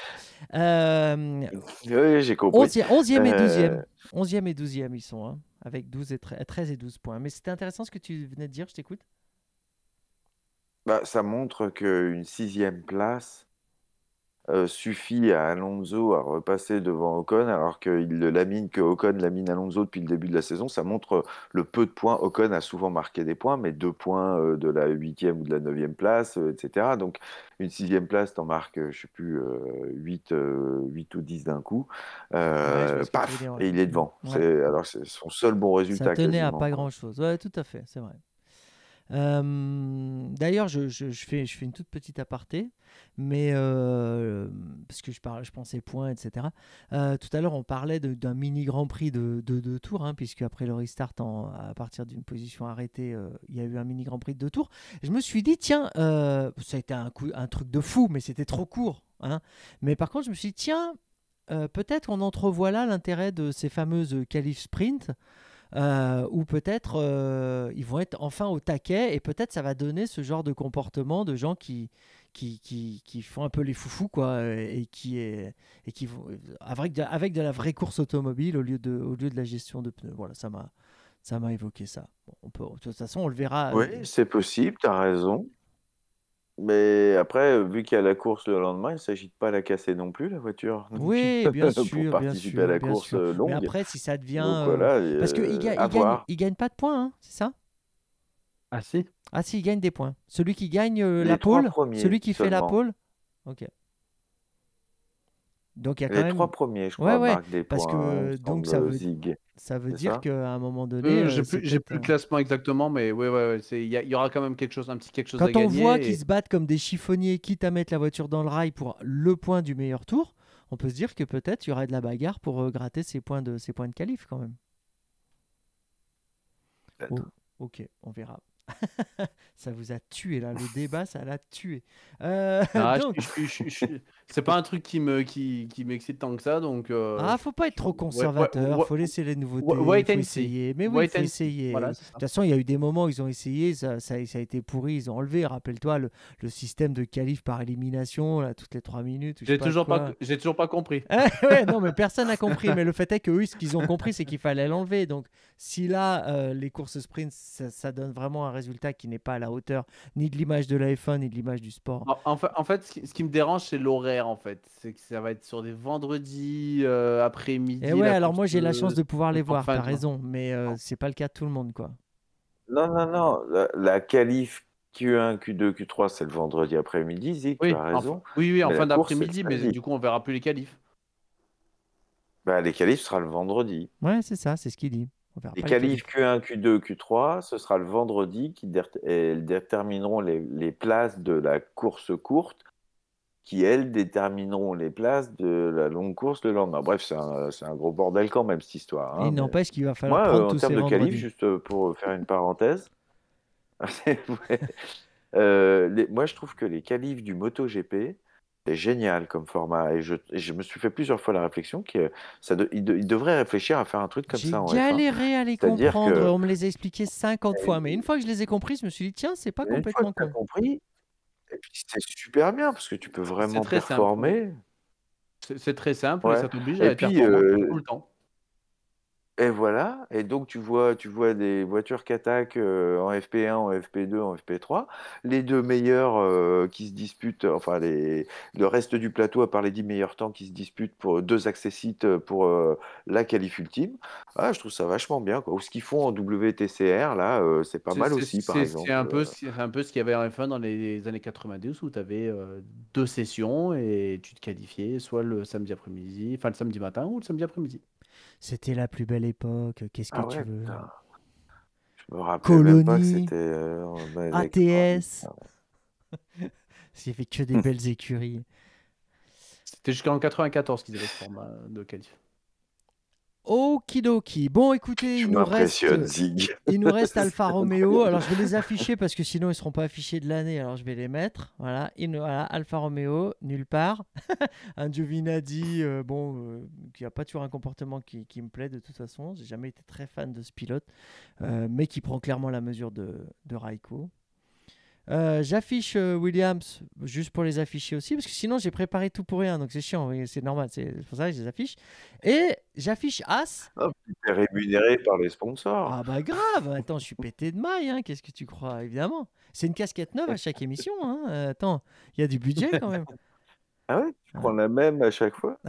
[SPEAKER 1] Euh,
[SPEAKER 2] Oui, j'ai compris.
[SPEAKER 1] 11e et
[SPEAKER 2] Euh,
[SPEAKER 1] 12e. 11e et 12e, ils sont, hein, avec 13 et 12 points. Mais c'était intéressant ce que tu venais de dire, je t'écoute.
[SPEAKER 2] Ça montre qu'une 6e place suffit à Alonso à repasser devant Ocon, alors que Ocon lamine Alonso depuis le début de la saison. Ça montre le peu de points. Ocon a souvent marqué des points, mais 2 points de la 8e ou de la 9e place, etc. Donc une 6e place, t'en marques, je sais plus, 8, 8 ou 10 d'un coup.
[SPEAKER 1] Ouais, je vois ce que tu veux
[SPEAKER 2] Paf,
[SPEAKER 1] dire. Ouais.
[SPEAKER 2] et il est devant.
[SPEAKER 1] Ouais.
[SPEAKER 2] Alors c'est son seul bon
[SPEAKER 1] Ça
[SPEAKER 2] résultat
[SPEAKER 1] tenait à
[SPEAKER 2] quasiment,
[SPEAKER 1] pas
[SPEAKER 2] quoi.
[SPEAKER 1] grand-chose. Ouais, tout à fait, c'est vrai. D'ailleurs, je fais une toute petite aparté, mais parce que je pensais points, etc. Tout à l'heure, on parlait d'un mini Grand Prix de 2 tours, hein, puisque après le restart, à partir d'une position arrêtée, il y a eu un mini Grand Prix de 2 tours. Je me suis dit, tiens, ça a été un truc de fou, mais c'était trop court, hein. Mais par contre, je me suis dit, tiens, peut-être on entrevoit là l'intérêt de ces fameuses qualifs sprint. Ou peut-être ils vont être enfin au taquet et peut-être ça va donner ce genre de comportement de gens qui font un peu les foufous, quoi, et qui vont avec de la vraie course automobile au lieu de la gestion de pneus. Voilà, ça m'a évoqué ça. Bon, de toute façon, on le verra.
[SPEAKER 2] Oui, c'est possible, tu as raison. Mais après, vu qu'il y a la course le lendemain, il ne s'agit de pas la casser non plus, la voiture, donc,
[SPEAKER 1] Oui, bien
[SPEAKER 2] pour
[SPEAKER 1] sûr, bien
[SPEAKER 2] participer à
[SPEAKER 1] sûr,
[SPEAKER 2] la
[SPEAKER 1] bien
[SPEAKER 2] course
[SPEAKER 1] sûr. Mais
[SPEAKER 2] longue.
[SPEAKER 1] après, si ça devient...
[SPEAKER 2] Donc voilà,
[SPEAKER 1] Parce qu'il gagne,
[SPEAKER 2] à voir.
[SPEAKER 1] il gagne pas de points, hein, c'est ça?
[SPEAKER 3] Ah si?
[SPEAKER 1] Ah si, il gagne des points. Celui qui gagne la
[SPEAKER 2] Les 3
[SPEAKER 1] pole, celui
[SPEAKER 2] premiers
[SPEAKER 1] qui fait la
[SPEAKER 2] seulement.
[SPEAKER 1] pole. Ok. Donc il y a quand
[SPEAKER 2] Les
[SPEAKER 1] même.
[SPEAKER 2] 3 premiers, je
[SPEAKER 1] Ouais,
[SPEAKER 2] crois,
[SPEAKER 1] ouais,
[SPEAKER 2] marquent des
[SPEAKER 1] parce
[SPEAKER 2] points, il me
[SPEAKER 1] que donc ça
[SPEAKER 2] semble,
[SPEAKER 1] veut,
[SPEAKER 2] Zig.
[SPEAKER 1] ça veut
[SPEAKER 2] C'est
[SPEAKER 1] dire
[SPEAKER 2] ça?
[SPEAKER 1] qu'à un moment donné, c'est
[SPEAKER 3] J'ai
[SPEAKER 1] peut-être.
[SPEAKER 3] plus le classement exactement, mais ouais, il y aura quand même quelque chose, un petit quelque chose à
[SPEAKER 1] Quand on voit
[SPEAKER 3] gagner.
[SPEAKER 1] qu'ils se battent comme des chiffonniers, quitte à mettre la voiture dans le rail pour le point du meilleur tour, on peut se dire que peut-être il y aurait de la bagarre pour gratter ces points de qualif quand même. Oh,
[SPEAKER 2] Peut-être.
[SPEAKER 1] ok, on verra. Ça vous a tué là, le débat, ça l'a tué.
[SPEAKER 3] Non,
[SPEAKER 1] Donc,
[SPEAKER 3] c'est pas un truc qui m'excite tant que ça, donc
[SPEAKER 1] faut pas être trop
[SPEAKER 3] ouais, ouais,
[SPEAKER 1] conservateur, faut laisser les nouveautés, il
[SPEAKER 3] wait
[SPEAKER 1] faut
[SPEAKER 3] and see.
[SPEAKER 1] essayer. Mais oui, il
[SPEAKER 3] Wait
[SPEAKER 1] faut
[SPEAKER 3] and see.
[SPEAKER 1] essayer.
[SPEAKER 3] Voilà,
[SPEAKER 1] De
[SPEAKER 3] c'est ça.
[SPEAKER 1] toute façon, il y a eu des moments où ils ont essayé, ça a été pourri, ils ont enlevé. Rappelle-toi le système de qualif par élimination, là, toutes les 3 minutes, ou je sais pas quoi.
[SPEAKER 3] J'ai toujours pas compris.
[SPEAKER 1] Ouais, non, mais personne n'a compris. Mais le fait est que eux, ce qu'ils ont compris, c'est qu'il fallait l'enlever. Donc, si là, les courses sprint, ça donne vraiment un résultat qui n'est pas à la hauteur ni de l'image de la F1, ni de l'image du sport.
[SPEAKER 3] En fait, ce qui me dérange, c'est l'horaire, en fait. C'est que ça va être sur des vendredis
[SPEAKER 1] Et
[SPEAKER 3] après-midi,
[SPEAKER 1] ouais,
[SPEAKER 3] la
[SPEAKER 1] alors
[SPEAKER 3] course
[SPEAKER 1] moi, j'ai la chance de pouvoir les
[SPEAKER 3] en
[SPEAKER 1] voir,
[SPEAKER 3] fin
[SPEAKER 1] t'as
[SPEAKER 3] de journée.
[SPEAKER 1] raison. Mais c'est pas le cas de tout le monde, quoi.
[SPEAKER 2] Non, la qualif Q1, Q2, Q3, c'est le vendredi après-midi, Zig, tu
[SPEAKER 3] Oui,
[SPEAKER 2] as raison.
[SPEAKER 3] en
[SPEAKER 2] Mais
[SPEAKER 3] fin
[SPEAKER 2] la course, c'est le
[SPEAKER 3] d'après-midi, mais
[SPEAKER 2] samedi.
[SPEAKER 3] du coup, on verra plus les qualifs.
[SPEAKER 2] Bah, les qualifs sera le vendredi.
[SPEAKER 1] Ouais, c'est ça, c'est ce qu'il dit. On verra
[SPEAKER 2] Les
[SPEAKER 1] pas les
[SPEAKER 2] qualifs
[SPEAKER 1] qualifs.
[SPEAKER 2] Q1, Q2, Q3, ce sera le vendredi qui détermineront les places de la course courte, qui, elles, détermineront les places de la longue course le lendemain. Bref, c'est un gros bordel quand même, cette histoire.
[SPEAKER 1] Et
[SPEAKER 2] Hein,
[SPEAKER 1] il
[SPEAKER 2] mais...
[SPEAKER 1] n'empêche qu'il va falloir
[SPEAKER 2] Moi,
[SPEAKER 1] prendre
[SPEAKER 2] en
[SPEAKER 1] tous ces
[SPEAKER 2] termes de qualif,
[SPEAKER 1] vendredis.
[SPEAKER 2] juste pour faire une parenthèse, ouais. Moi, je trouve que les qualifs du MotoGP, c'est génial comme format. Et je me suis fait plusieurs fois la réflexion qu'ils devraient réfléchir à faire un truc comme
[SPEAKER 1] J'ai
[SPEAKER 2] ça en F1.
[SPEAKER 1] galéré à les
[SPEAKER 2] C'est-à-dire
[SPEAKER 1] comprendre.
[SPEAKER 2] que
[SPEAKER 1] On me les a expliqués 50 fois. Mais une fois que je les ai compris, je me suis dit, tiens, c'est pas
[SPEAKER 2] une fois que
[SPEAKER 1] complètement
[SPEAKER 2] tu as
[SPEAKER 1] con.
[SPEAKER 2] compris, et puis c'est super bien parce que tu peux
[SPEAKER 3] C'est
[SPEAKER 2] vraiment
[SPEAKER 3] très simple.
[SPEAKER 2] performer.
[SPEAKER 3] C'est très simple et
[SPEAKER 2] Ouais.
[SPEAKER 3] ça t'oblige à
[SPEAKER 2] Et
[SPEAKER 3] être
[SPEAKER 2] puis,
[SPEAKER 3] performant tout le temps.
[SPEAKER 2] et voilà, et donc tu vois des voitures qui attaquent en FP1, en FP2, en FP3. Les deux meilleurs qui se disputent, enfin le reste du plateau, à part les 10 meilleurs temps qui se disputent pour deux accessites pour la qualif ultime. Ah, je trouve ça vachement bien, quoi. Ou ce qu'ils font en WTCR, là, c'est pas mal aussi, par
[SPEAKER 3] C'est
[SPEAKER 2] exemple.
[SPEAKER 3] un peu ce qu'il y avait en F1 dans les années 90 où tu avais 2 sessions et tu te qualifiais soit le samedi après-midi, enfin le samedi matin ou le samedi après-midi.
[SPEAKER 1] C'était la plus belle époque. Qu'est-ce que
[SPEAKER 2] Ah
[SPEAKER 1] tu
[SPEAKER 2] ouais,
[SPEAKER 1] veux?
[SPEAKER 2] putain, je me rappelais même pas que
[SPEAKER 1] Colonie,
[SPEAKER 2] c'était dans les années 90.
[SPEAKER 1] ATS. J'ai fait que des belles écuries.
[SPEAKER 3] C'était jusqu'en 94 qu'ils avaient ce format de qualif.
[SPEAKER 1] Okidoki. Bon, écoutez,
[SPEAKER 2] Tu m'impressionnes, Zig.
[SPEAKER 1] il nous reste Alfa Romeo.
[SPEAKER 2] Incroyable.
[SPEAKER 1] Alors, je vais les afficher parce que sinon, ils ne seront pas affichés de l'année. Alors, je vais les mettre. Voilà, voilà, Alfa Romeo, nulle part. Un Giovinazzi, qui n'a pas toujours un comportement qui me plaît de toute façon. J'ai jamais été très fan de ce pilote, mais qui prend clairement la mesure de Raikko. J'affiche Williams juste pour les afficher aussi parce que sinon j'ai préparé tout pour rien donc c'est chiant, oui, c'est normal, c'est pour ça que je les affiche. Et j'affiche As.
[SPEAKER 2] Ah, puis t'es rémunéré par les sponsors.
[SPEAKER 1] Ah bah grave, attends, je suis pété de maille, hein. Qu'est-ce que tu crois? Évidemment, c'est une casquette neuve à chaque émission, hein. Attends, il y a du budget quand même.
[SPEAKER 2] Ah ouais, tu
[SPEAKER 1] Ah.
[SPEAKER 2] prends la même à chaque fois?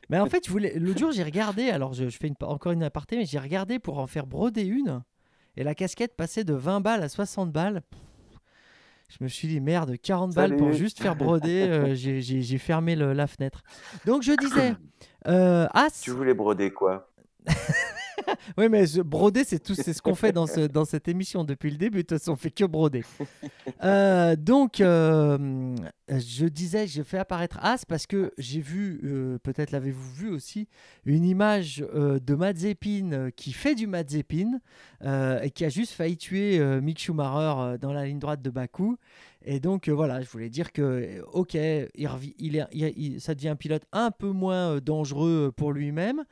[SPEAKER 1] Mais en fait, l'autre jour j'ai regardé, alors je fais encore une aparté, mais j'ai regardé pour en faire broder une et la casquette passait de 20 balles à 60 balles. Je me suis dit, merde, 40 balles pour
[SPEAKER 2] Salut.
[SPEAKER 1] juste faire broder, j'ai fermé la fenêtre. Donc je disais, As.
[SPEAKER 2] Tu voulais broder quoi?
[SPEAKER 1] Oui, mais broder, c'est ce qu'on fait dans cette émission depuis le début. De toute façon, on fait que broder. Donc, je disais, je fais apparaître As parce que j'ai vu, peut-être l'avez-vous vu aussi, une image de Mazepin qui fait du Mazepin et qui a juste failli tuer Mick Schumacher dans la ligne droite de Bakou. Et donc, voilà, je voulais dire que, ok, ça devient un pilote un peu moins dangereux pour lui-même.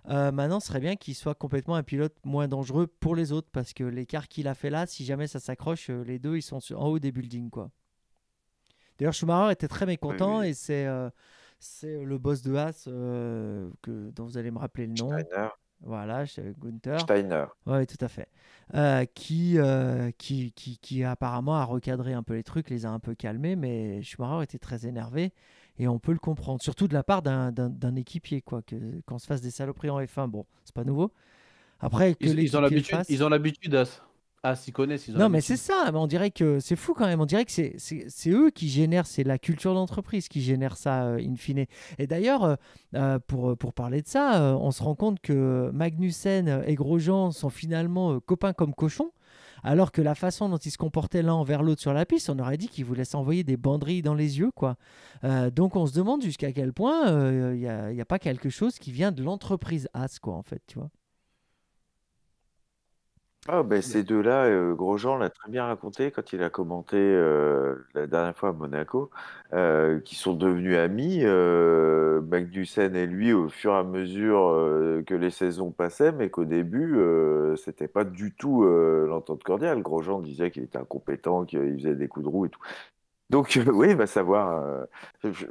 [SPEAKER 1] Maintenant, ce serait bien qu'il soit complètement un pilote moins dangereux pour les autres parce que l'écart qu'il a fait là, si jamais ça s'accroche, les deux ils sont en haut des buildings, quoi. D'ailleurs, Schumacher était très mécontent
[SPEAKER 2] Oui.
[SPEAKER 1] et c'est le boss de Haas dont vous allez me rappeler le nom.
[SPEAKER 2] Steiner.
[SPEAKER 1] Voilà, Gunther.
[SPEAKER 2] Steiner.
[SPEAKER 1] Oui, tout à fait. Qui apparemment a recadré un peu les trucs, les a un peu calmés, mais Schumacher était très énervé et on peut le comprendre, surtout de la part d'un équipier, quoi, qu'on se fasse des saloperies en F1, bon, c'est pas nouveau. Après, que
[SPEAKER 3] Ils ont
[SPEAKER 1] l'équipier le
[SPEAKER 3] l'habitude,
[SPEAKER 1] fasse.
[SPEAKER 3] ils ont l'habitude, As. Ah, s'ils connaissent, ils ont
[SPEAKER 1] Non, mais c'est
[SPEAKER 3] l'habitude.
[SPEAKER 1] ça. Mais on dirait que c'est fou quand même. On dirait que c'est eux qui génèrent, c'est la culture d'entreprise qui génère ça, in fine. Et d'ailleurs, pour parler de ça, on se rend compte que Magnussen et Grosjean sont finalement copains comme cochons, alors que la façon dont ils se comportaient l'un envers l'autre sur la piste, on aurait dit qu'ils voulaient s'envoyer des banderilles dans les yeux, quoi. Donc on se demande jusqu'à quel point il y a pas quelque chose qui vient de l'entreprise As, quoi, en fait, tu vois.
[SPEAKER 2] Ah, ben
[SPEAKER 3] Mais-
[SPEAKER 2] ces deux-là, Grosjean l'a très bien raconté quand il a commenté la dernière fois à Monaco, qui sont devenus amis, Magnussen et lui, au fur et à mesure que les saisons passaient, mais qu'au début, c'était pas du tout l'entente cordiale. Grosjean disait qu'il était incompétent, qu'il faisait des coups de roue et tout. Donc, oui, va savoir.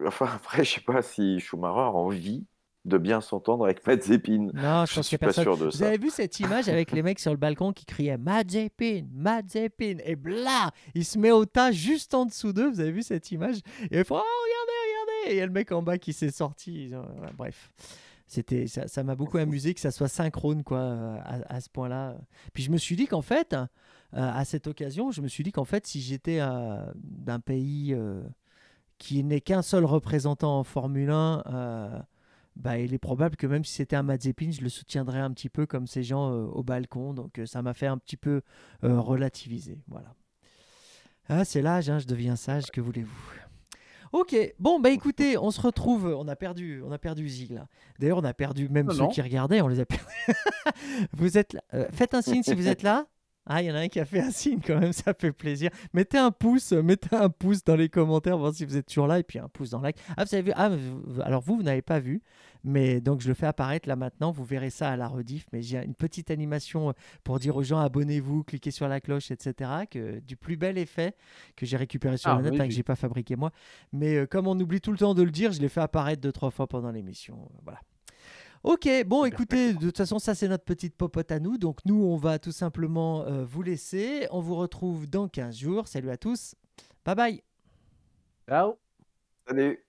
[SPEAKER 2] Enfin, après, je sais pas si Schumacher a envie de bien s'entendre avec Mazepin.
[SPEAKER 1] Non, je
[SPEAKER 2] Je
[SPEAKER 1] pense qu'il
[SPEAKER 2] suis
[SPEAKER 1] n'y a
[SPEAKER 2] pas
[SPEAKER 1] personne.
[SPEAKER 2] sûr de
[SPEAKER 1] Vous
[SPEAKER 2] ça.
[SPEAKER 1] avez vu cette image avec les mecs sur le balcon qui criaient Mazepin, Mazepin, et bla, il se met au tas juste en dessous d'eux. Vous avez vu cette image? Et ils font oh regardez, regardez. Et il y a le mec en bas qui s'est sorti. Voilà, bref, ça m'a beaucoup amusé que ça soit synchrone quoi à ce point-là. Puis je me suis dit qu'en fait, à cette occasion, je me suis dit qu'en fait, si j'étais d'un pays qui n'est qu'un seul représentant en Formule 1, bah, il est probable que même si c'était un Mazepin, je le soutiendrais un petit peu comme ces gens au balcon. Donc ça m'a fait un petit peu relativiser. Voilà. Ah, c'est l'âge, hein, je deviens sage, que voulez-vous. Ok, bon, bah écoutez, on se retrouve. On a perdu Zig là. D'ailleurs, on a perdu même
[SPEAKER 3] Non,
[SPEAKER 1] ceux
[SPEAKER 3] non.
[SPEAKER 1] qui regardaient, on les a perdus. Vous êtes là. Faites un signe si vous êtes là. Ah, il y en a un qui a fait un signe quand même, ça fait plaisir. Mettez un pouce dans les commentaires, voir si vous êtes toujours là, et puis un pouce dans le like. Ah, vous avez vu, alors vous n'avez pas vu, mais donc je le fais apparaître là maintenant, vous verrez ça à la rediff, mais j'ai une petite animation pour dire aux gens abonnez-vous, cliquez sur la cloche, etc. Du plus bel effet que j'ai récupéré sur
[SPEAKER 3] Ah,
[SPEAKER 1] le net, hein, que
[SPEAKER 3] magnifique.
[SPEAKER 1] j'ai pas fabriqué moi. Mais comme on oublie tout le temps de le dire, je l'ai fait apparaître 2-3 fois pendant l'émission. Voilà. Ok, bon,
[SPEAKER 3] Super.
[SPEAKER 1] écoutez, de toute façon, ça c'est notre petite popote à nous. Donc nous, on va tout simplement vous laisser. On vous retrouve dans 15 jours. Salut à tous. Bye bye.
[SPEAKER 3] Ciao.
[SPEAKER 2] Salut!